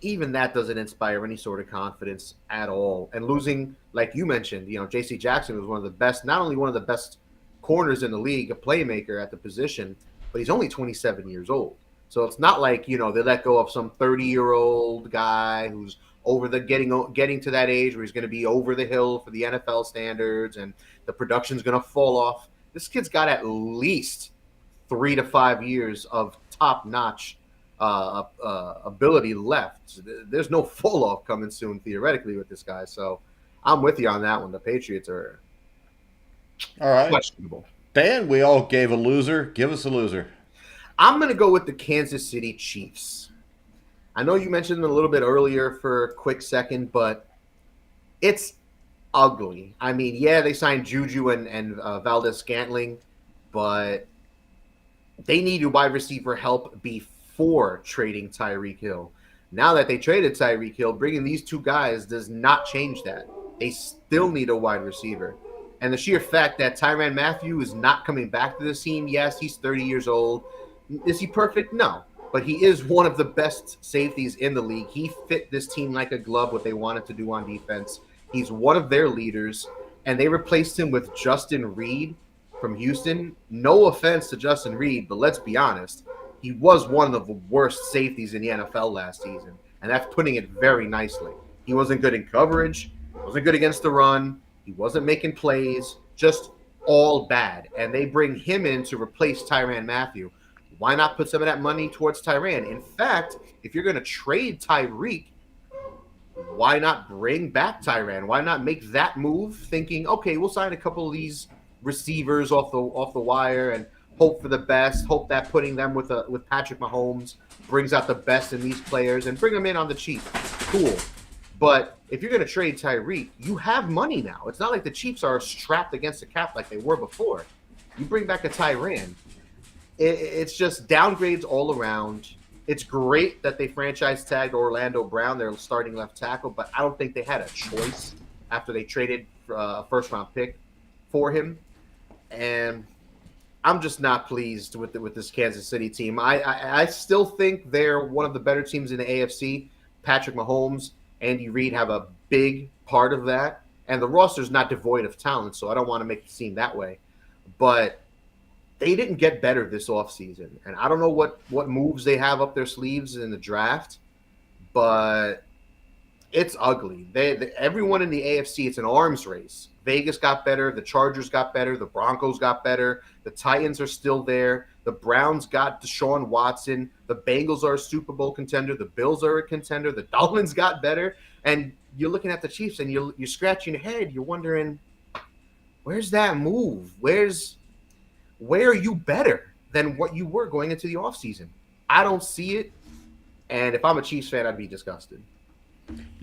even that doesn't inspire any sort of confidence at all. And losing, like you mentioned, J.C. Jackson was one of the best, not only one of the best corners in the league, a playmaker at the position, but he's only 27 years old. So it's not like, they let go of some 30-year-old guy who's over the getting to that age where he's going to be over the hill for the NFL standards and the production's going to fall off. This kid's got at least 3 to 5 years of top-notch ability left. There's no fall-off coming soon, theoretically, with this guy. So I'm with you on that one. The Patriots are all right. Questionable. Dan, we all gave a loser. Give us a loser. I'm going to go with the Kansas City Chiefs. I know you mentioned them a little bit earlier for a quick second, but it's ugly. I mean, yeah, they signed Juju and Valdez-Scantling, but they needed wide receiver help before trading Tyreke Hill. Now that they traded Tyreke Hill, bringing these two guys does not change that. They still need a wide receiver. And the sheer fact that Tyrann Mathieu is not coming back to this team, yes, he's 30 years old. Is he perfect? No. But he is one of the best safeties in the league. He fit this team like a glove, what they wanted to do on defense. He's one of their leaders, and they replaced him with Justin Reed, from Houston. No offense to Justin Reed, but let's be honest. He was one of the worst safeties in the NFL last season, and that's putting it very nicely. He wasn't good in coverage, wasn't good against the run, he wasn't making plays, just all bad. And they bring him in to replace Tyrann Mathieu. Why not put some of that money towards Tyrann? In fact, if you're going to trade Tyreke, why not bring back Tyrann? Why not make that move thinking, okay, we'll sign a couple of these receivers off the wire and hope for the best, hope that putting them with Patrick Mahomes brings out the best in these players and bring them in on the cheap. Cool. But if you're going to trade Tyreke, you have money now. It's not like the Chiefs are strapped against the cap like they were before. You bring back a Tyrann. It's just downgrades all around. It's great that they franchise tagged Orlando Brown, their starting left tackle, but I don't think they had a choice after they traded a first-round pick for him. And I'm just not pleased with this Kansas City team. I still think they're one of the better teams in the AFC. Patrick Mahomes, Andy Reid have a big part of that. And the roster's not devoid of talent, so I don't want to make it seem that way. But they didn't get better this offseason. And I don't know what moves they have up their sleeves in the draft, but it's ugly. Everyone in the AFC, it's an arms race. Vegas got better. The Chargers got better. The Broncos got better. The Titans are still there. The Browns got Deshaun Watson. The Bengals are a Super Bowl contender. The Bills are a contender. The Dolphins got better. And you're looking at the Chiefs and you're scratching your head. You're wondering, where's that move? Where are you better than what you were going into the offseason? I don't see it. And if I'm a Chiefs fan, I'd be disgusted.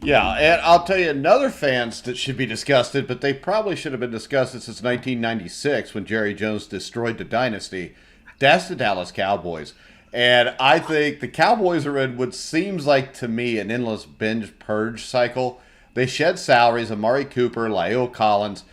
Yeah, and I'll tell you another fans that should be disgusted, but they probably should have been disgusted since 1996 when Jerry Jones destroyed the dynasty. That's the Dallas Cowboys. And I think the Cowboys are in what seems like to me an endless binge purge cycle. They shed salaries, Amari Cooper, La'el Collins.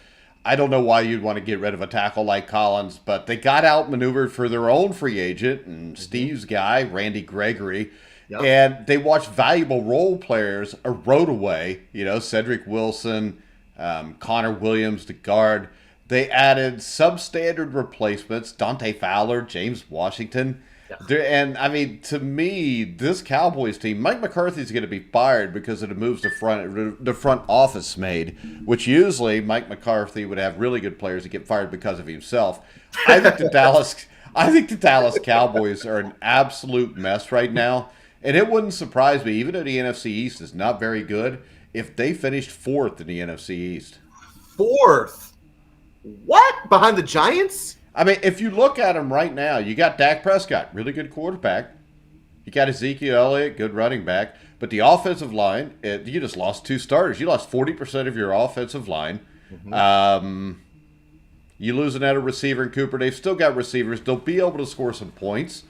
I don't know why you'd want to get rid of a tackle like Collins, but they got outmaneuvered for their own free agent and Steve's guy, Randy Gregory. Yep. And they watched valuable role players erode away, Cedric Wilson, Connor Williams, the guard. They added substandard replacements, Dante Fowler, James Washington. Yeah. And, I mean, to me, this Cowboys team, Mike McCarthy's going to be fired because of the moves the front office made, which usually Mike McCarthy would have really good players that get fired because of himself. I think the Dallas Cowboys are an absolute mess right now. And it wouldn't surprise me, even though the NFC East is not very good, if they finished fourth in the NFC East. Fourth? What? Behind the Giants? I mean, if you look at them right now, you got Dak Prescott, really good quarterback. You got Ezekiel Elliott, good running back. But the offensive line, you just lost two starters. You lost 40% of your offensive line. Mm-hmm. You losing out a receiver in Cooper. They've still got receivers. They'll be able to score some points.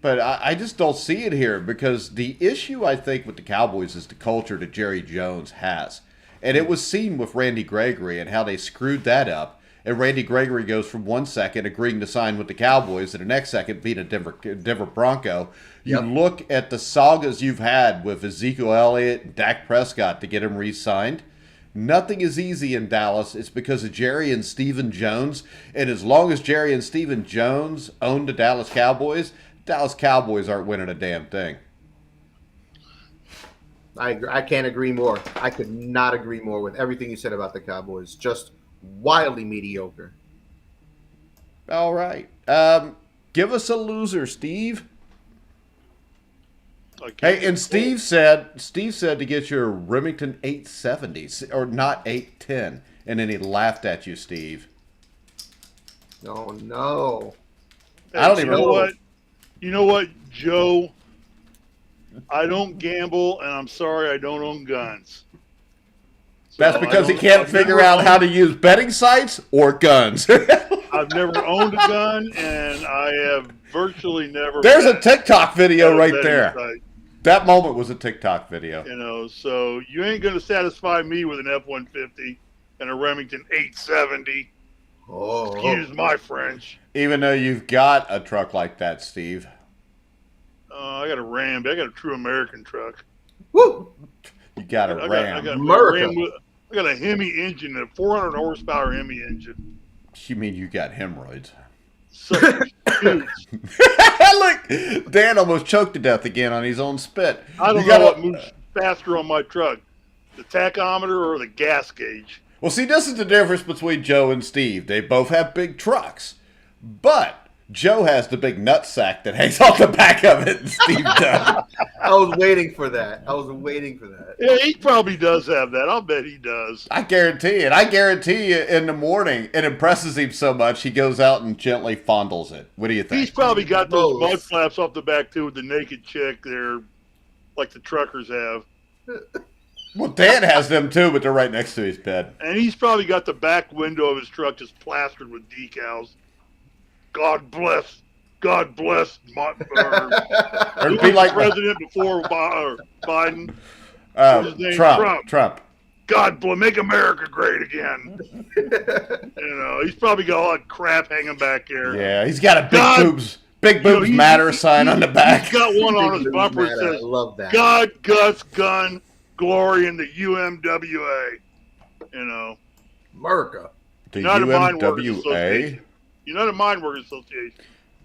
But I just don't see it here because the issue, I think, with the Cowboys is the culture that Jerry Jones has. And it was seen with Randy Gregory and how they screwed that up. And Randy Gregory goes from 1 second agreeing to sign with the Cowboys and the next second being a Denver Bronco. You look at the sagas you've had with Ezekiel Elliott and Dak Prescott to get him re-signed. Nothing is easy in Dallas. It's because of Jerry and Stephen Jones. And as long as Jerry and Stephen Jones own the Dallas Cowboys aren't winning a damn thing. I can't agree more. I could not agree more with everything you said about the Cowboys. Just wildly mediocre. All right. Give us a loser, Steve. Hey, and Steve said to get your Remington 870, or not 810, and then he laughed at you, Steve. Oh, no. I don't even know what. You know what, Joe? I don't gamble, and I'm sorry I don't own guns. So that's because he can't figure out how to use betting sites or guns. I've never owned a gun, and I have virtually never. There's a TikTok video right there. Site. That moment was a TikTok video. So you ain't going to satisfy me with an F-150 and a Remington 870. Oh, excuse my French. Even though you've got a truck like that, Steve. I got a Ram. I got a true American truck. Woo! You got a Ram. I got a Hemi engine, a 400 horsepower Hemi engine. You mean you got hemorrhoids? So huge. Look, Dan almost choked to death again on his own spit. I don't know what moves faster on my truck, the tachometer or the gas gauge. Well, see, this is the difference between Joe and Steve. They both have big trucks, but Joe has the big nutsack that hangs off the back of it, and Steve does. I was waiting for that. Yeah, he probably does have that. I'll bet he does. I guarantee it. I guarantee you in the morning, it impresses him so much, he goes out and gently fondles it. What do you think? He's probably got those mud flaps off the back, too, with the naked chick there, like the truckers have. Well, Dan has them, too, but they're right next to his bed. And he's probably got the back window of his truck just plastered with decals. God bless It'd be like president before Biden. Trump. God bless, make America great again. He's probably got all that crap hanging back there. Yeah, he's got a big boobs matter sign on the back. He's got one on his bumper that says, love that. God, Gus, gun, glory in the UMWA. America. The United Mine Workers UMWA? Association. United Mine Workers Association.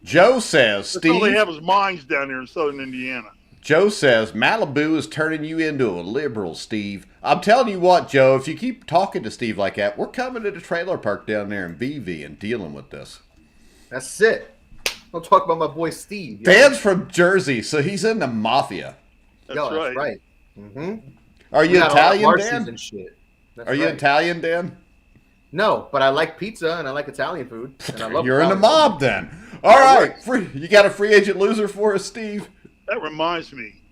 Joe says, That's all they have is mines down there in southern Indiana. Joe says, Malibu is turning you into a liberal, Steve. I'm telling you what, Joe, if you keep talking to Steve like that, we're coming to the trailer park down there in VV and dealing with this. That's it. Don't talk about my boy Steve. Dan's from Jersey, so he's in the mafia. That's right. Mm-hmm. Are you Italian, Dan? And shit. Are you Italian, Dan? No, but I like pizza and I like Italian food. And I love You're in the mob then. All right. You got a free agent loser for us, Steve? That reminds me.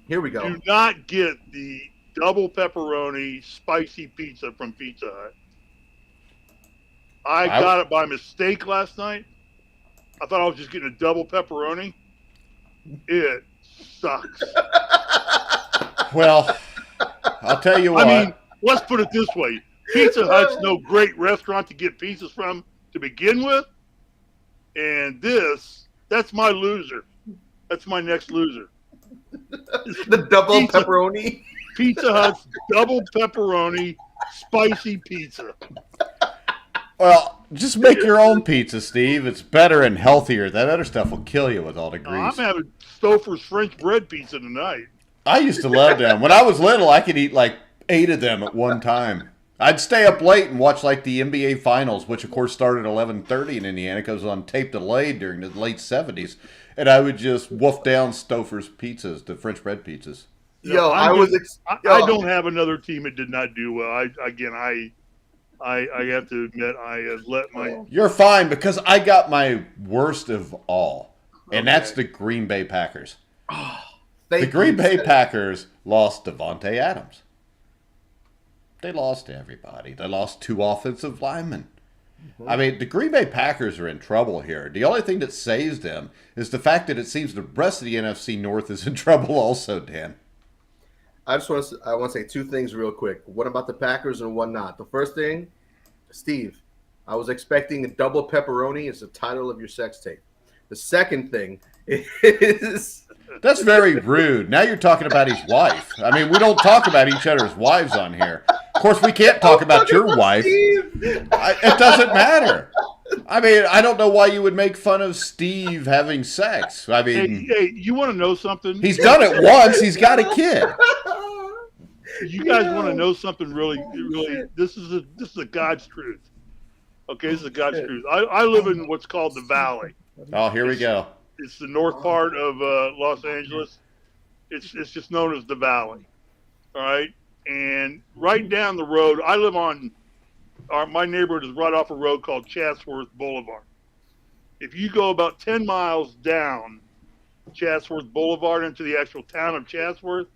Here we go. Do not get the double pepperoni spicy pizza from Pizza Hut. I got it by mistake last night. I thought I was just getting a double pepperoni. It sucks. Well, I'll tell you what. I mean, let's put it this way. Pizza Hut's no great restaurant to get pizzas from to begin with. And that's my loser. That's my next loser. The double pepperoni? Pizza Hut's double pepperoni spicy pizza. Well, just make your own pizza, Steve. It's better and healthier. That other stuff will kill you with all the grease. I'm having Stouffer's French bread pizza tonight. I used to love them. When I was little, I could eat like 8 of them at one time. I'd stay up late and watch like the NBA Finals, which of course started at 11:30 in Indiana because it was on tape delayed during the late 70s. And I would just wolf down Stouffer's pizzas, the French bread pizzas. I don't have another team that did not do well. I have to admit I have let my. You're fine because I got my worst of all, and that's the Green Bay Packers. The Green Bay Packers lost Devontae Adams. They lost everybody. They lost 2 offensive linemen. I mean, the Green Bay Packers are in trouble here. The only thing that saves them is the fact that it seems the rest of the NFC North is in trouble also, Dan. I want to say 2 things real quick. What about the Packers and what not? The first thing, Steve, I was expecting a double pepperoni as the title of your sex tape. The second thing is... That's very rude. Now you're talking about his wife. I mean, we don't talk about each other's wives on here. Of course, we can't talk about your wife. It doesn't matter. I mean, I don't know why you would make fun of Steve having sex. I mean, hey, you want to know something? He's done it once. He's got a kid. You guys want to know something really? This is a God's truth. Okay, this is a God's truth. I live in what's called the Valley. Oh, here we go. It's the north part of Los Angeles. It's just known as the Valley. All right, and right down the road, I live on. My neighborhood is right off a road called Chatsworth Boulevard. If you go about 10 miles down Chatsworth Boulevard into the actual town of Chatsworth,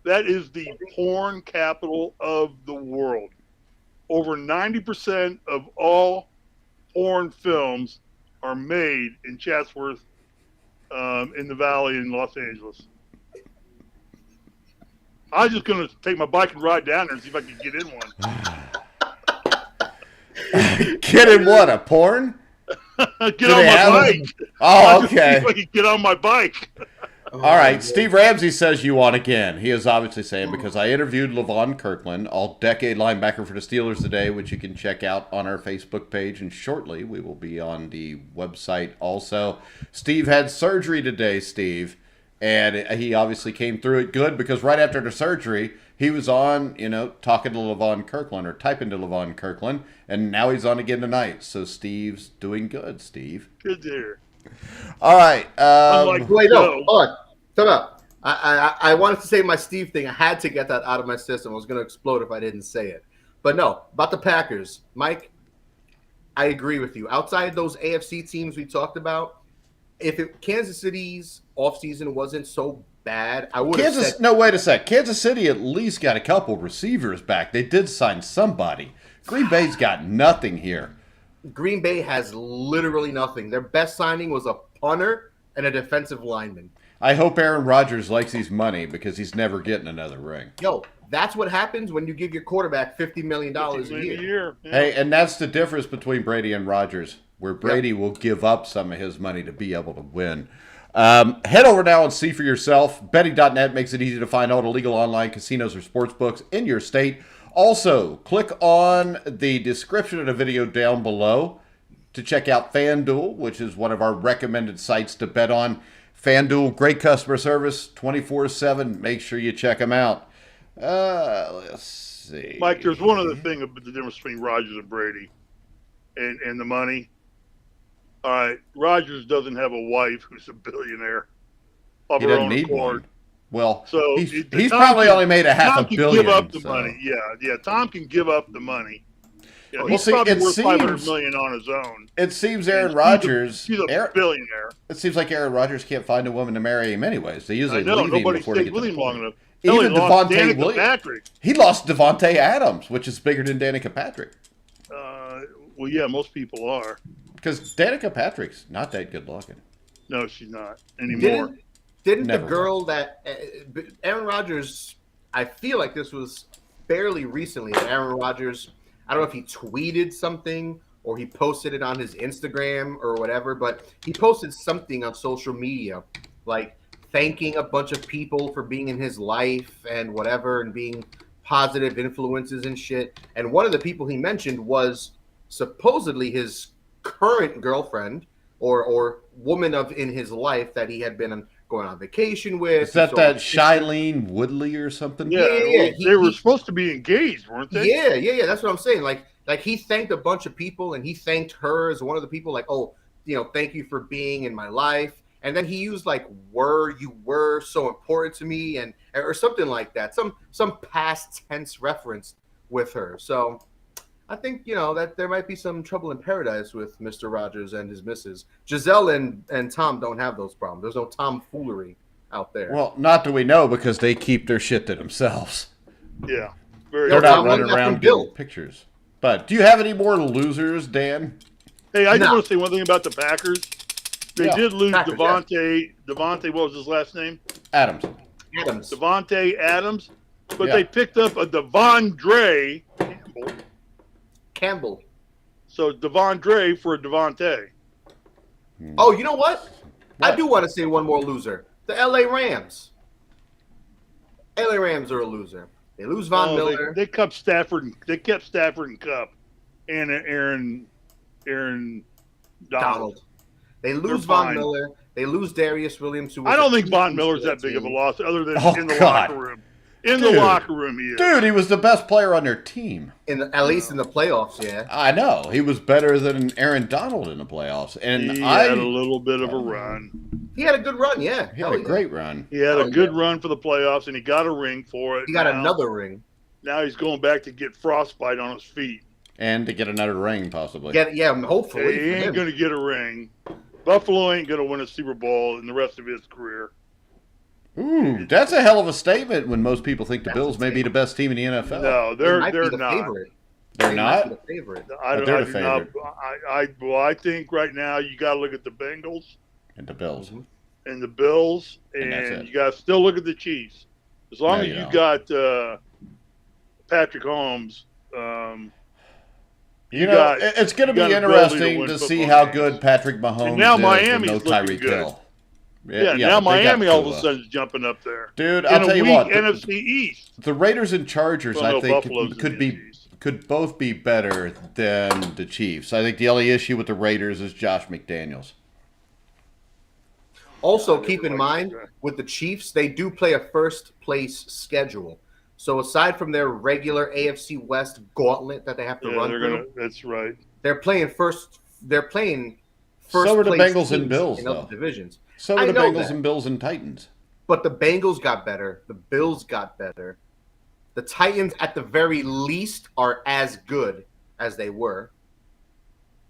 that is the porn capital of the world. Over 90% of all porn films are made in Chatsworth, in the Valley in Los Angeles. I was just going to take my bike and ride down there and see if I could get in one. Get in what? A porn? Get on my bike. Oh, okay. See if I could get on my bike. All right, Steve Ramsey says you won again. He is obviously saying because I interviewed Levon Kirkland, all-decade linebacker for the Steelers today, which you can check out on our Facebook page, and shortly we will be on the website also. Steve had surgery today, Steve, and he obviously came through it good because right after the surgery, he was on, talking to Levon Kirkland or typing to Levon Kirkland, and now he's on again tonight. So Steve's doing good, Steve. Good to hear. All right. Wait, no. Hold on. Time out. I wanted to say my Steve thing. I had to get that out of my system. I was going to explode if I didn't say it. But no, about the Packers. Mike, I agree with you. Outside those AFC teams we talked about, if Kansas City's offseason wasn't so bad, I would have said... No, wait a sec. Kansas City at least got a couple receivers back. They did sign somebody. Green Bay's got nothing here. Green Bay has literally nothing. Their best signing was a punter and a defensive lineman. I hope Aaron Rodgers likes his money because he's never getting another ring. Yo, that's what happens when you give your quarterback $50 million a year. Yeah. Hey, and that's the difference between Brady and Rodgers, where Brady will give up some of his money to be able to win. Head over now and see for yourself. Betting.net makes it easy to find all the legal online casinos or sports books in your state. Also, click on the description of the video down below to check out Fan Duel, which is one of our recommended sites to bet on. Fan Duel, great customer service, 24/7. Make sure you check them out. Let's see. Mike, there's one other thing about the difference between Rodgers and Brady and the money. All right, Rodgers doesn't have a wife who's a billionaire. He doesn't need one. Well, so he's probably only made $500 million. Give up the money. Yeah. Tom can give up the money. Yeah, he's probably worth $500 million on his own. It seems Aaron Rodgers. He's a billionaire. It seems like Aaron Rodgers can't find a woman to marry him anyways. They usually leave him before they get with him long enough. Even Devontae Williams. He lost Devontae Adams, which is bigger than Danica Patrick. Well, yeah, most people are. Because Danica Patrick's not that good looking. No, she's not anymore. Didn't the girl that Aaron Rodgers, I feel like this was fairly recently that Aaron Rodgers, I don't know if he tweeted something or he posted it on his Instagram or whatever, but he posted something on social media, like thanking a bunch of people for being in his life and whatever and being positive influences and shit. And one of the people he mentioned was supposedly his current girlfriend or woman in his life that he had been going on vacation with. Is that Shailene Woodley or something? Yeah. They were supposed to be engaged, weren't they? Yeah. That's what I'm saying. Like he thanked a bunch of people, and he thanked her as one of the people. Like, thank you for being in my life. And then he used you were so important to me, or something like that. Some past tense reference with her. So I think, that there might be some trouble in paradise with Mr. Rodgers and his missus. Giselle and Tom don't have those problems. There's no tomfoolery out there. Well, not that we know, because they keep their shit to themselves. Yeah. They're not running around getting pictures. But do you have any more losers, Dan? Hey, I just want to say one thing about the Packers. They did lose Devontae. Devontae, what was his last name? Adams. Devontae Adams. But they picked up a Devondre Campbell. So Devondre for a Devontae. Oh, you know what? I do want to say one more loser. The LA Rams. LA Rams are a loser. They lose Von Miller. They kept Stafford. They kept Stafford and Kupp and Aaron Donald. They lose Von Miller. They lose Darius Williams. I don't think Von Miller's that big of a loss, other than in the locker room. The locker room, he is. Dude, he was the best player on their team. At least in the playoffs, yeah. I know. He was better than Aaron Donald in the playoffs. And he had a little bit of a run. He had a good run, yeah. He had a great run. He had a good run for the playoffs, and he got a ring for it. He got another ring. Now he's going back to get frostbite on his feet. And to get another ring, possibly. Hopefully. He ain't going to get a ring. Buffalo ain't going to win a Super Bowl in the rest of his career. Ooh, that's a hell of a statement when most people think the Bills may be the best team in the NFL. No, they're not. Favorite. They're not? The favorite. They're the favorite. I think right now you got to look at the Bengals. And the Bills. And the Bills. And you got to still look at the Chiefs. As long as you got Patrick Mahomes. It's going to be interesting to see how good Patrick Mahomes is with no Tyreke Hill. Now Miami all of a sudden is jumping up there. Dude, I'll tell you what. NFC East. The Raiders and Chargers, I think, could both be better than the Chiefs. I think the only issue with the Raiders is Josh McDaniels. Also, keep in mind, with the Chiefs, they do play a first-place schedule. So aside from their regular AFC West gauntlet that they have to run through, that's right. They're playing first. They're playing first. So are the Bengals and Bills, in other divisions. So are the Bengals and Bills and Titans. But the Bengals got better. The Bills got better. The Titans, at the very least, are as good as they were.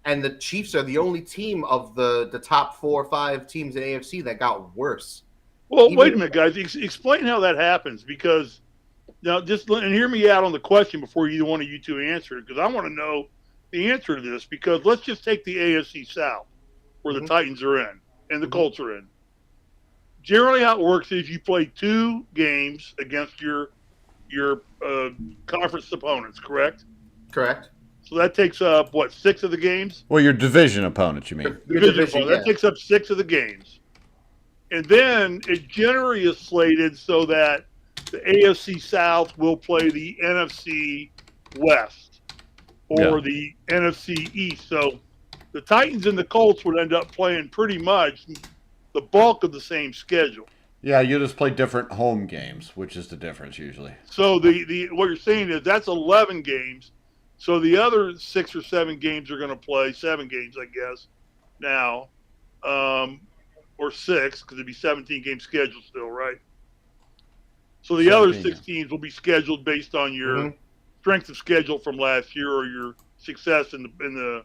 And the Chiefs are the only team of the top 4 or 5 teams in AFC that got worse. Well, wait a minute, guys. Explain how that happens, because now and hear me out on the question before either one of you two answer it, because I want to know the answer to this. Because let's just take the AFC South, where the Titans are in and the Colts are in. Generally, how it works is you play 2 games against your conference opponents, correct? Correct. So that takes up, 6 of the games? Well, your division opponents, you mean. That takes up 6 of the games. And then it generally is slated so that the AFC South will play the NFC West or the NFC East. So the Titans and the Colts would end up playing pretty much the bulk of the same schedule. Yeah, you just play different home games, which is the difference usually. So the what you're saying is that's 11 games. So the other 6 or 7 games are going to play 7 games, I guess, now, or 6, because it'd be 17-game schedule still, right? So the other 6 teams will be scheduled based on your strength of schedule from last year or your success in the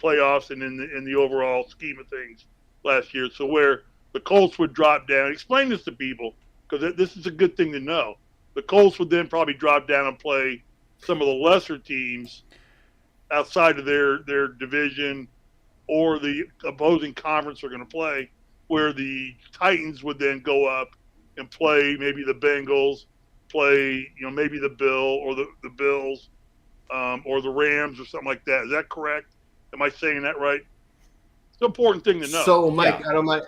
playoffs and in the overall scheme of things last year. So where the Colts would drop down. Explain this to people, because this is a good thing to know. The Colts would then probably drop down and play some of the lesser teams outside of their division or the opposing conference are going to play, where the Titans would then go up and play maybe the Bengals, play maybe the Bills or the Rams or something like that. Is that correct? Am I saying that right? It's an important thing to know. So, Mike, I don't mind.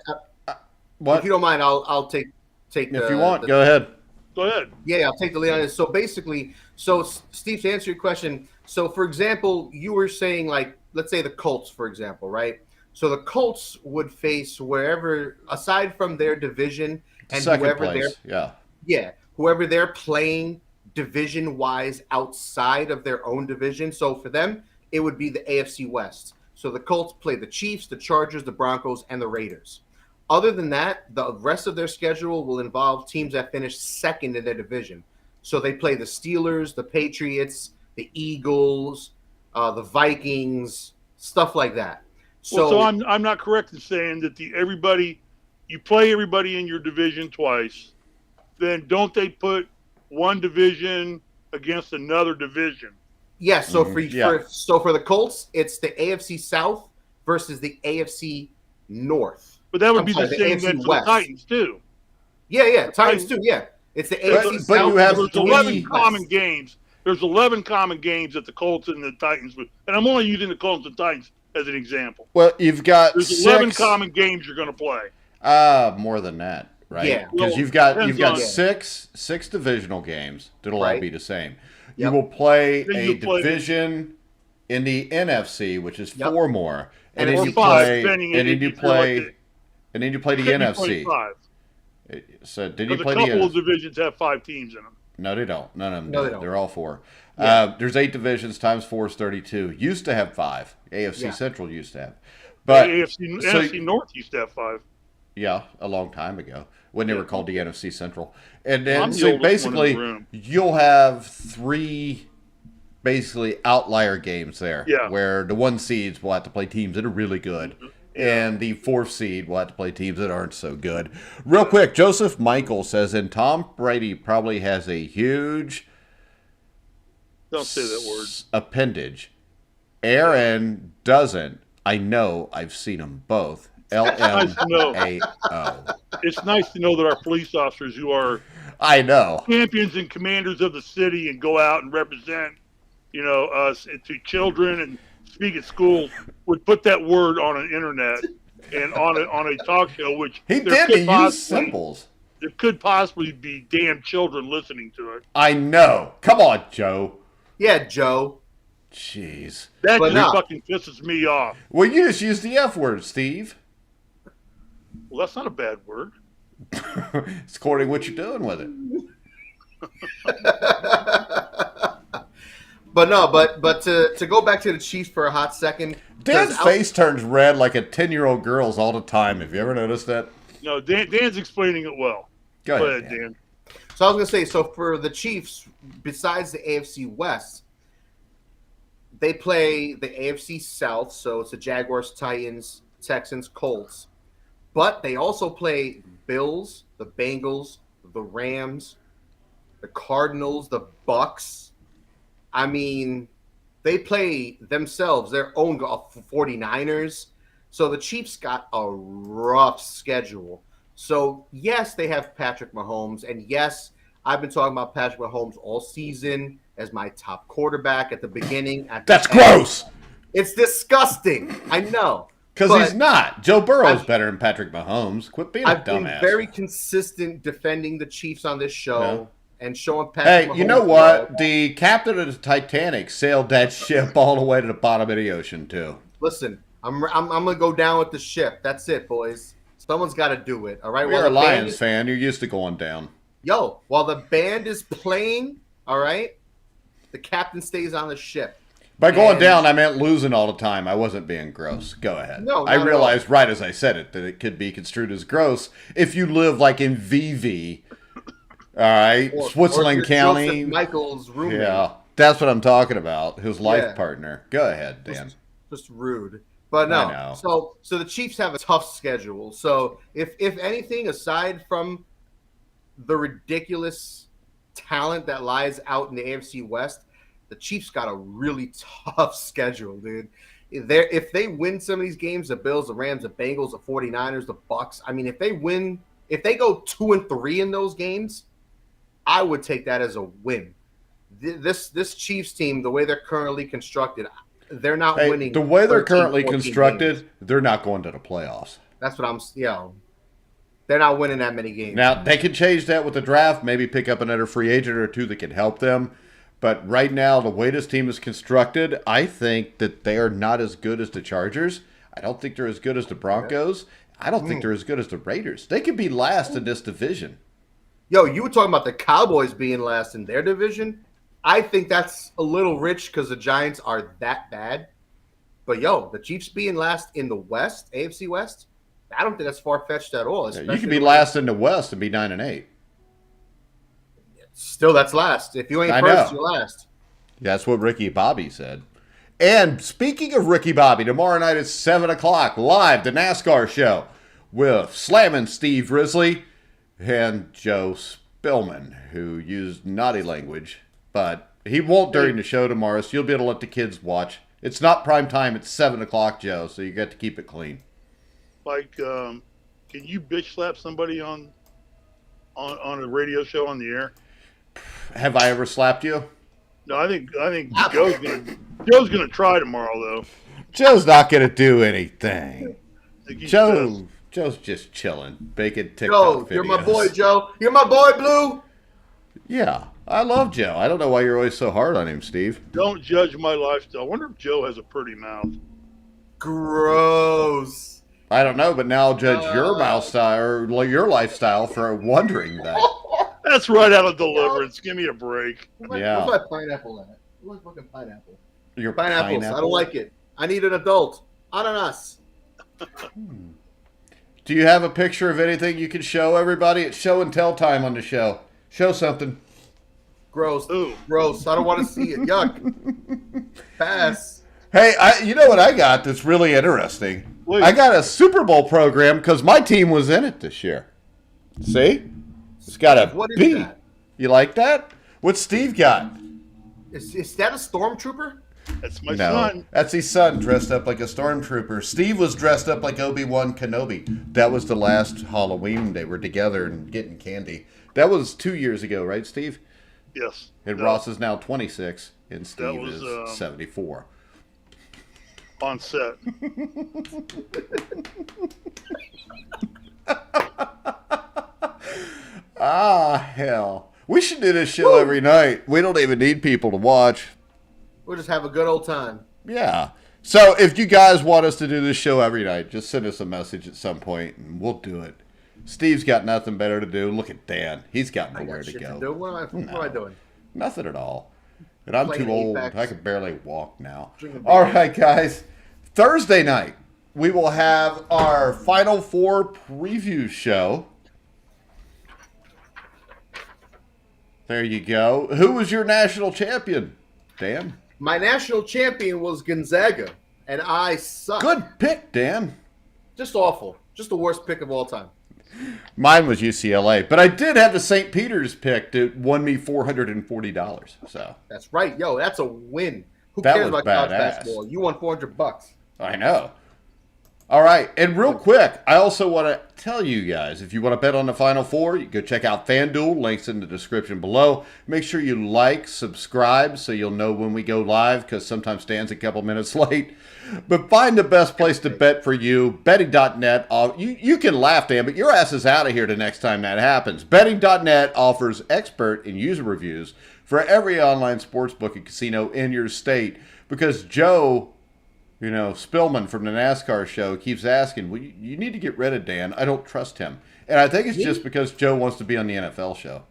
If you don't mind, I'll take. If you want, go ahead. Go ahead. Yeah, I'll take the lead on this. So basically, Steve, to answer your question, so for example, you were saying, like, let's say the Colts, for example, right? So the Colts would face wherever, aside from their division and whoever they're playing division-wise outside of their own division. So for them, it would be the AFC West. So the Colts play the Chiefs, the Chargers, the Broncos, and the Raiders. Other than that, the rest of their schedule will involve teams that finish second in their division. So they play the Steelers, the Patriots, the Eagles, the Vikings, stuff like that. So I'm not correct in saying that you play everybody in your division twice. Then don't they put one division against another division? Yes. So for the Colts, it's the AFC South versus the AFC North. But that would be the same then for the Titans too. Yeah, Titans too. Yeah, it's the AFC South. But you have there's 11 common games. There's 11 common games that the Colts and the Titans would, and I'm only using the Colts and Titans as an example. Well, you've got there's 11 common games you're going to play. More than that, right? Yeah, because you've got six divisional games that'll all be the same. Yep. You will play a division in the NFC, which is 4 more, and then you play the NFC. 5. So did you play a couple of divisions have 5 teams in them? No, they don't. None of them. No, they don't. They're all 4. Yeah. There's 8 divisions times 4 is 32. Used to have 5. AFC Central used to have, but NFC North used to have 5. Yeah, a long time ago when they were called the NFC Central, and then so basically you'll have 3 basically outlier games there, where the 1 seeds will have to play teams that are really good. And the 4th seed will have to play teams that aren't so good. Real quick, Joseph Michael says, and Tom Brady probably has a huge don't say that word appendage. Aaron doesn't. I know. I've seen them both. LMAO. It's nice to know that our police officers who are champions and commanders of the city and go out and represent, us to children and speak at schools would put that word on an internet and on a talk show, which he did. He used symbols. There could possibly be damn children listening to it. I know. Come on, Joe. Yeah, Joe. Jeez. That just fucking pisses me off. Well, you just used the F word, Steve. Well, that's not a bad word. It's according to what you're doing with it. But to go back to the Chiefs for a hot second. Dan's face turns red like a 10-year-old girl's all the time. Have you ever noticed that? No, Dan's explaining it well. Go ahead, Dan. So I was going to say, so for the Chiefs, besides the AFC West, they play the AFC South, so it's the Jaguars, Titans, Texans, Colts. But they also play Bills, the Bengals, the Rams, the Cardinals, the Bucks. I mean, they play themselves, their own 49ers. So the Chiefs got a rough schedule. So, yes, they have Patrick Mahomes. And, yes, I've been talking about Patrick Mahomes all season as my top quarterback at the beginning. That's gross. It's disgusting. I know. Because he's not. Joe Burrow's better than Patrick Mahomes. Quit being a dumbass. I've been very consistent defending the Chiefs on this show and showing Patrick Mahomes. Hey, you know what? The captain of the Titanic sailed that ship all the way to the bottom of the ocean, too. Listen, I'm going to go down with the ship. That's it, boys. Someone's got to do it, all right? You're a Lions fan. You're used to going down. Yo, while the band is playing, all right, the captain stays on the ship. By going down, I meant losing all the time. I wasn't being gross. Go ahead. No, I realized right as I said it that it could be construed as gross if you live like in VV, all right, Switzerland County. Joseph Michael's roommate. Yeah, that's what I'm talking about. His life partner. Go ahead, Dan. Just rude. But no. So the Chiefs have a tough schedule. So if anything, aside from the ridiculous talent that lies out in the AFC West, the Chiefs got a really tough schedule, dude. If they win some of these games, the Bills, the Rams, the Bengals, the 49ers, the Bucks, I mean, if they go 2-3 in those games, I would take that as a win. This Chiefs team, the way they're currently constructed, they're not winning. The way they're currently constructed, games. They're not going to the playoffs. That's what they're not winning that many games. Now, they can change that with the draft, maybe pick up another free agent or two that can help them. But right now, the way this team is constructed, I think that they are not as good as the Chargers. I don't think they're as good as the Broncos. I don't think they're as good as the Raiders. They could be last in this division. Yo, you were talking about the Cowboys being last in their division. I think that's a little rich because the Giants are that bad. But, yo, the Chiefs being last in the West, AFC West, I don't think that's far-fetched at all. You could be last in the West and be 9-8. Still, that's last. If you ain't first, you're last. That's what Ricky Bobby said. And speaking of Ricky Bobby, tomorrow night at 7 o'clock, live, the NASCAR show with Slammin' Steve Risley and Joe Spillman, who used naughty language. But he won't during the show tomorrow, so you'll be able to let the kids watch. It's not prime time. It's 7 o'clock, Joe, so you got to keep it clean. Like, can you bitch slap somebody on a radio show on the air? Have I ever slapped you? No, I think Joe's gonna try tomorrow though. Joe's not gonna do anything. Joe's just chilling, baking TikTok videos. You're my boy, Joe. You're my boy, Blue. Yeah, I love Joe. I don't know why you're always so hard on him, Steve. Don't judge my lifestyle. I wonder if Joe has a pretty mouth. Gross. I don't know, but now I'll judge your mouth style or your lifestyle for wondering that. That's right out of Deliverance. Give me a break. Where's my pineapple at? Where's my fucking pineapple? Your pineapples. pineapple? I don't like it. I need an adult. Ananas. Do you have a picture of anything you can show everybody? It's show and tell time on the show. Show something. Gross. Ooh. Gross. I don't want to see it. Yuck. Pass. Hey, you know what I got that's really interesting? Please. I got a Super Bowl program because my team was in it this year. See? It's got a what is B. That? You like that? What's Steve got? Is that a stormtrooper? That's my son. That's his son dressed up like a stormtrooper. Steve was dressed up like Obi-Wan Kenobi. That was the last Halloween they were together and getting candy. That was 2 years ago, right, Steve? Yes. And Ross is now 26, and Steve is 74. on set. Hell. We should do this show every night. We don't even need people to watch. We'll just have a good old time. Yeah. So if you guys want us to do this show every night, just send us a message at some point and we'll do it. Steve's got nothing better to do. Look at Dan. He's got nowhere to go. What am I doing? Nothing at all. And I'm too old. Apex. I can barely walk now. All right, guys. Thursday night, we will have our Final Four preview show. There you go. Who was your national champion, Dan? My national champion was Gonzaga, and I suck. Good pick, Dan. Just awful. Just the worst pick of all time. Mine was UCLA, but I did have the St. Peter's pick that won me $440. So that's right, yo. That's a win. Who that cares was about college badass. basketball? You won $400. I know. All right, and real quick, I also want to tell you guys, if you want to bet on the Final Four, you go check out Fan Duel. Links in the description below. Make sure you like, subscribe, so you'll know when we go live, because sometimes Dan's a couple minutes late. But find the best place to bet for you, betting.net. You can laugh, Dan, but your ass is out of here the next time that happens. Betting.net offers expert and user reviews for every online sportsbook and casino in your state, because Joe... Spillman from the NASCAR show keeps asking, well, you need to get rid of Dan. I don't trust him. And I think it's just because Joe wants to be on the NFL show.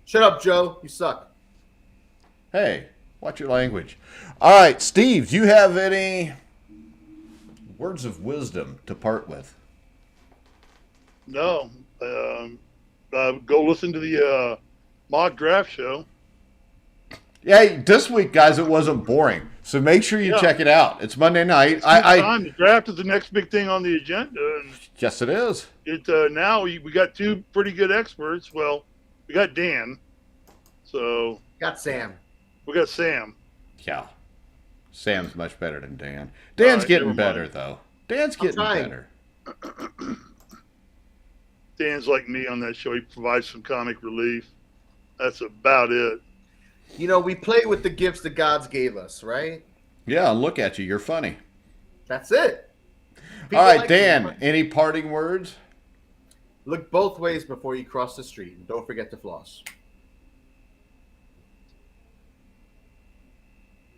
Shut up, Joe. You suck. Hey, watch your language. All right, Steve, do you have any words of wisdom to part with? No. Go listen to the mock draft show. Yeah, this week, guys, it wasn't boring. So make sure you check it out. It's Monday night. The draft is the next big thing on the agenda. And yes, it is. Now we got two pretty good experts. Well, we got Dan. So got Sam. We got Sam. Yeah. Sam's much better than Dan. Dan's getting better, though. Dan's getting better. Dan's like me on that show. He provides some comic relief. That's about it. We play with the gifts that God's gave us, right? Yeah, look at you. You're funny. That's it. All right, Dan, any parting words? Look both ways before you cross the street, and don't forget to floss.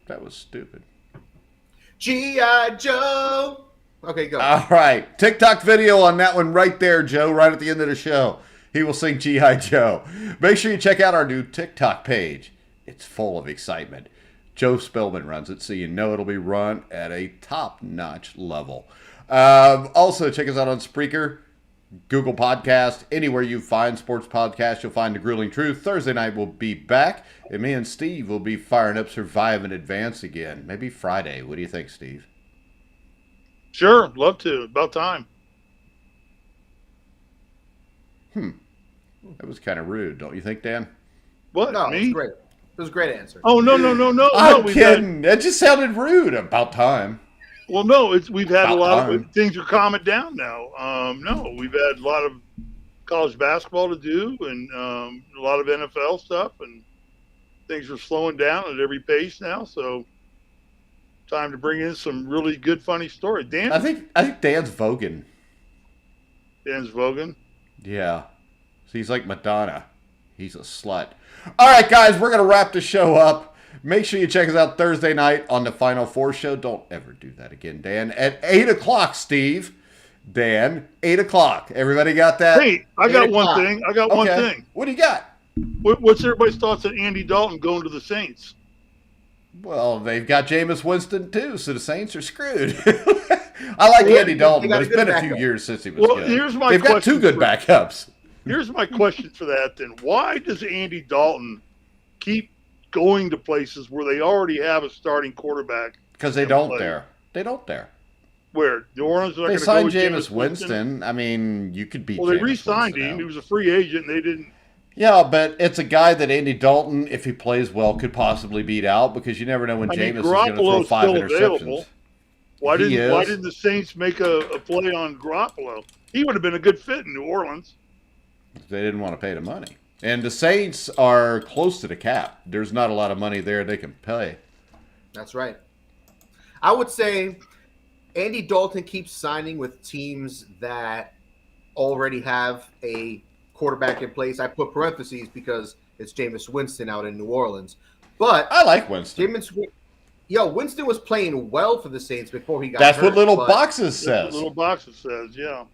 That was stupid. G.I. Joe. Okay, go. All right. TikTok video on that one right there, Joe, right at the end of the show. He will sing G.I. Joe. Make sure you check out our new TikTok page. It's full of excitement. Joe Spillman runs it, so you know it'll be run at a top-notch level. Also, check us out on Spreaker, Google Podcast, anywhere you find sports podcasts, you'll find The Grueling Truth. Thursday night we'll be back, and me and Steve will be firing up Survive and Advance again. Maybe Friday. What do you think, Steve? Sure, love to. About time. That was kind of rude, don't you think, Dan? What? No, me? it was great. It was a great answer. Oh, no. I'm kidding. That just sounded rude. About time. Well, no, we've had About a lot time. of things are calming down now. No, we've had a lot of college basketball to do and a lot of NFL stuff, and things are slowing down at every pace now. So, time to bring in some really good, funny stories. Dan, I think Dan's voguing. Dan's voguing. Yeah. So he's like Madonna. He's a slut. All right, guys, we're going to wrap the show up. Make sure you check us out Thursday night on the Final Four show. Don't ever do that again, Dan. At 8 o'clock, Steve. Dan, 8 o'clock. Everybody got that? Hey, I got one thing. One thing. What do you got? What's everybody's thoughts on Andy Dalton going to the Saints? Well, they've got Jameis Winston, too, so the Saints are screwed. I like Andy Dalton, but it's been a few years since he was good. They've got two good backups. Here's my question for that, then. Why does Andy Dalton keep going to places where they already have a starting quarterback? Because they don't there. They don't there. Where? New Orleans? They signed Jameis Winston. I mean, you could beat. Well, they re-signed him. He was a free agent, and they didn't. Yeah, but it's a guy that Andy Dalton, if he plays well, could possibly beat out, because you never know when Jameis is going to throw 5 interceptions. Available. Why didn't the Saints make a play on Garoppolo? He would have been a good fit in New Orleans. They didn't want to pay the money. And the Saints are close to the cap. There's not a lot of money there they can pay. That's right. I would say Andy Dalton keeps signing with teams that already have a quarterback in place. I put parentheses because it's Jameis Winston out in New Orleans. But I like Winston. Winston was playing well for the Saints before he got That's hurt. what Little Boxes says. That's what Little Boxes says, yeah.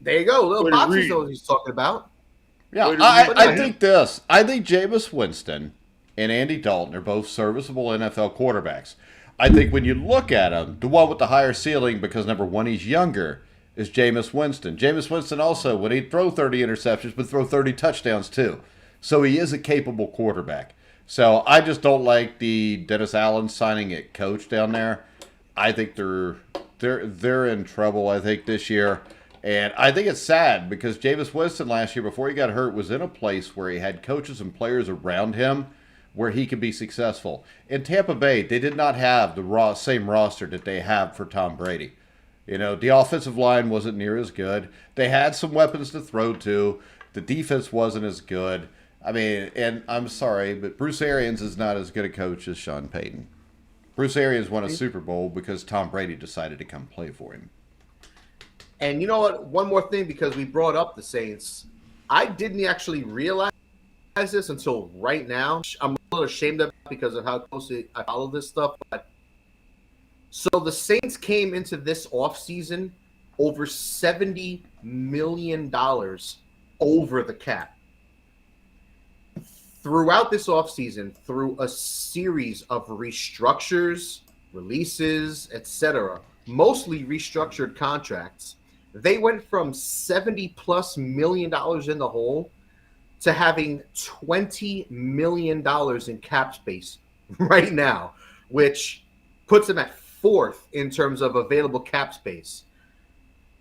There you go. Little Boxes knows what he's talking about. Yeah, I think this. I think Jameis Winston and Andy Dalton are both serviceable NFL quarterbacks. I think when you look at him, the one with the higher ceiling, because number one, he's younger, is Jameis Winston. Jameis Winston also, when he'd throw 30 interceptions, would throw 30 touchdowns too. So he is a capable quarterback. So I just don't like the Dennis Allen signing at coach down there. I think they're in trouble, I think, this year. And I think it's sad because Jameis Winston last year, before he got hurt, was in a place where he had coaches and players around him where he could be successful. In Tampa Bay, they did not have the same roster that they have for Tom Brady. You know, the offensive line wasn't near as good. They had some weapons to throw to. The defense wasn't as good. I mean, and I'm sorry, but Bruce Arians is not as good a coach as Sean Payton. Bruce Arians won a Super Bowl because Tom Brady decided to come play for him. And you know what? One more thing, because we brought up the Saints. I didn't actually realize this until right now. I'm a little ashamed of it because of how closely I follow this stuff. But so the Saints came into this offseason over $70 million over the cap. Throughout this offseason, through a series of restructures, releases, etc., mostly restructured contracts, they went from $70+ million in the hole to having $20 million in cap space right now, which puts them at fourth in terms of available cap space.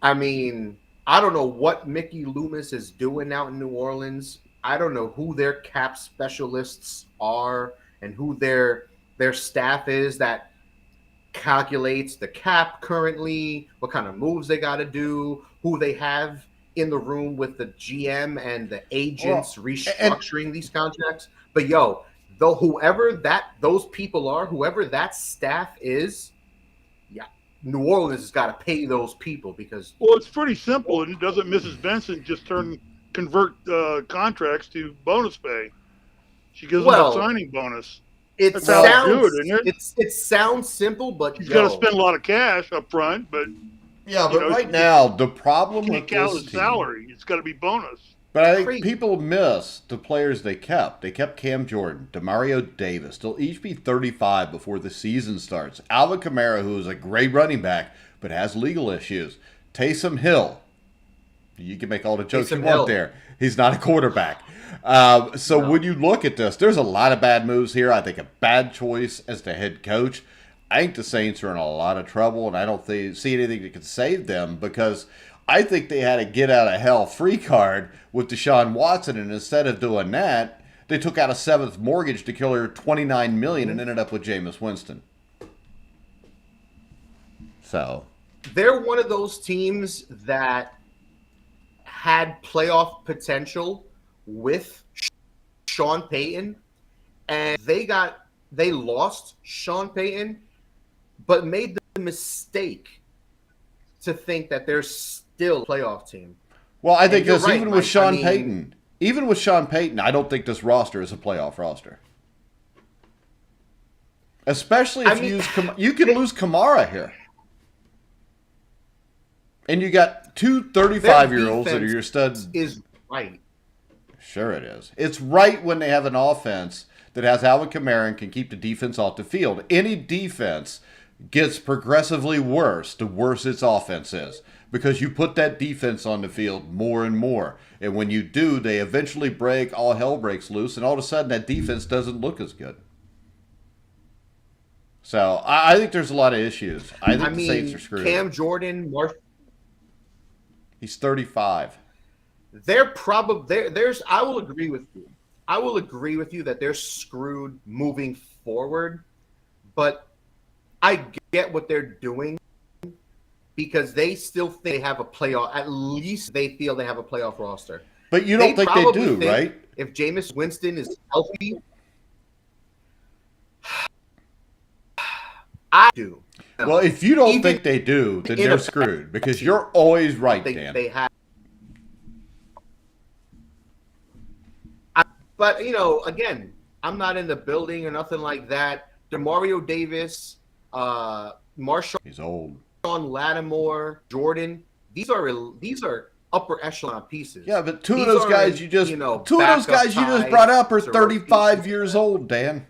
I mean, I don't know what Mickey Loomis is doing out in New Orleans. I don't know who their cap specialists are and who their staff is that calculates the cap currently, what kind of moves they got to do, who they have in the room with the GM and the agents restructuring these contracts. But whoever those people are, whoever that staff is, New Orleans has got to pay those people because. Well, it's pretty simple, and doesn't Mrs. Benson just convert contracts to bonus pay? She gives them a signing bonus. It sounds simple, but she's got to spend a lot of cash up front. But right now the problem with this team, salary, it's got to be bonus. But I think people miss the players they kept. They kept Cam Jordan, Demario Davis. They'll each be 35 before the season starts. Alvin Kamara, who is a great running back, but has legal issues. Taysom Hill. You can make all the jokes you want there. He's not a quarterback. When you look at this, there's a lot of bad moves here. I think a bad choice as the head coach. I think the Saints are in a lot of trouble, and I don't see anything that can save them because I think they had a get-out-of-hell free card with Deshaun Watson, and instead of doing that, they took out a seventh mortgage to kill her $29 million and ended up with Jameis Winston. So they're one of those teams that had playoff potential with Sean Payton, and they lost Sean Payton, but made the mistake to think that they're still a playoff team. Well, I think this, even with Sean Payton, I don't think this roster is a playoff roster. Especially if you could lose Kamara here. And you got two 35-year-olds that are your studs. Is right. Sure it is. It's right when they have an offense that has Alvin Kamara and can keep the defense off the field. Any defense gets progressively worse the worse its offense is because you put that defense on the field more and more. And when you do, they eventually break, all hell breaks loose, and all of a sudden that defense doesn't look as good. So I think there's a lot of issues. I think the Saints are screwed. Cam Jordan, he's 35. I will agree with you. I will agree with you that they're screwed moving forward, but I get what they're doing because they still think they have a playoff. At least they feel they have a playoff roster. But you don't think they do, right? If Jameis Winston is healthy, I do. Well, if you don't Even think they do, then in they're a screwed because you're always right, they, Dan. they have. But, again, I'm not in the building or nothing like that. DeMario Davis, Marshawn He's old. Lattimore, Jordan, these are upper echelon pieces. Yeah, but two of those guys you just brought up are 35 years old, Dan.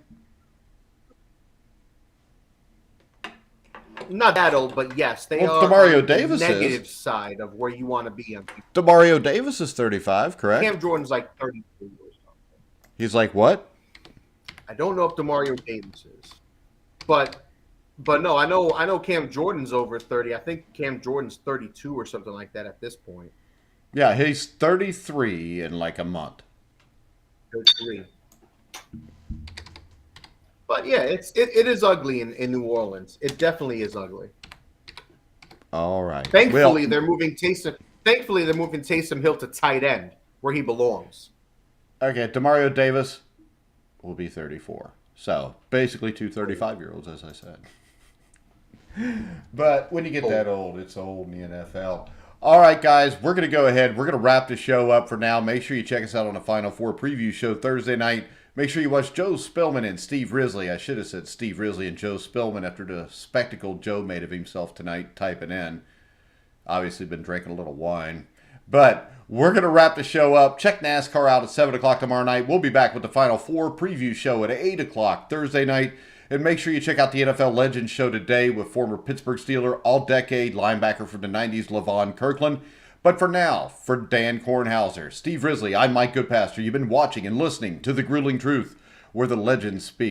Not that old, but yes, they are DeMario on Davis the negative is. side of where you want to be. DeMario Davis is 35, correct? Cam Jordan's like 32 or something. He's like what? I don't know if DeMario Davis is, but no, I know Cam Jordan's over 30. I think Cam Jordan's 32 or something like that at this point. Yeah, he's 33 in like a month. 33. But yeah, it is ugly in New Orleans. It definitely is ugly. All right. Thankfully, they're moving Taysom Hill to tight end where he belongs. Okay, DeMario Davis will be 34. So basically two 35-year-olds, as I said. But when you get that old, it's old in the NFL. All right, guys, we're going to go ahead. We're going to wrap the show up for now. Make sure you check us out on the Final Four preview show Thursday night. Make sure you watch Joe Spillman and Steve Risley. I should have said Steve Risley and Joe Spillman after the spectacle Joe made of himself tonight typing in. Obviously been drinking a little wine. But we're going to wrap the show up. Check NASCAR out at 7 o'clock tomorrow night. We'll be back with the Final Four preview show at 8 o'clock Thursday night. And make sure you check out the NFL Legends show today with former Pittsburgh Steeler, all-decade linebacker from the 90s, Levon Kirkland. But for now, for Dan Kornhauser, Steve Risley, I'm Mike Goodpaster. You've been watching and listening to The Grueling Truth, where the legends speak.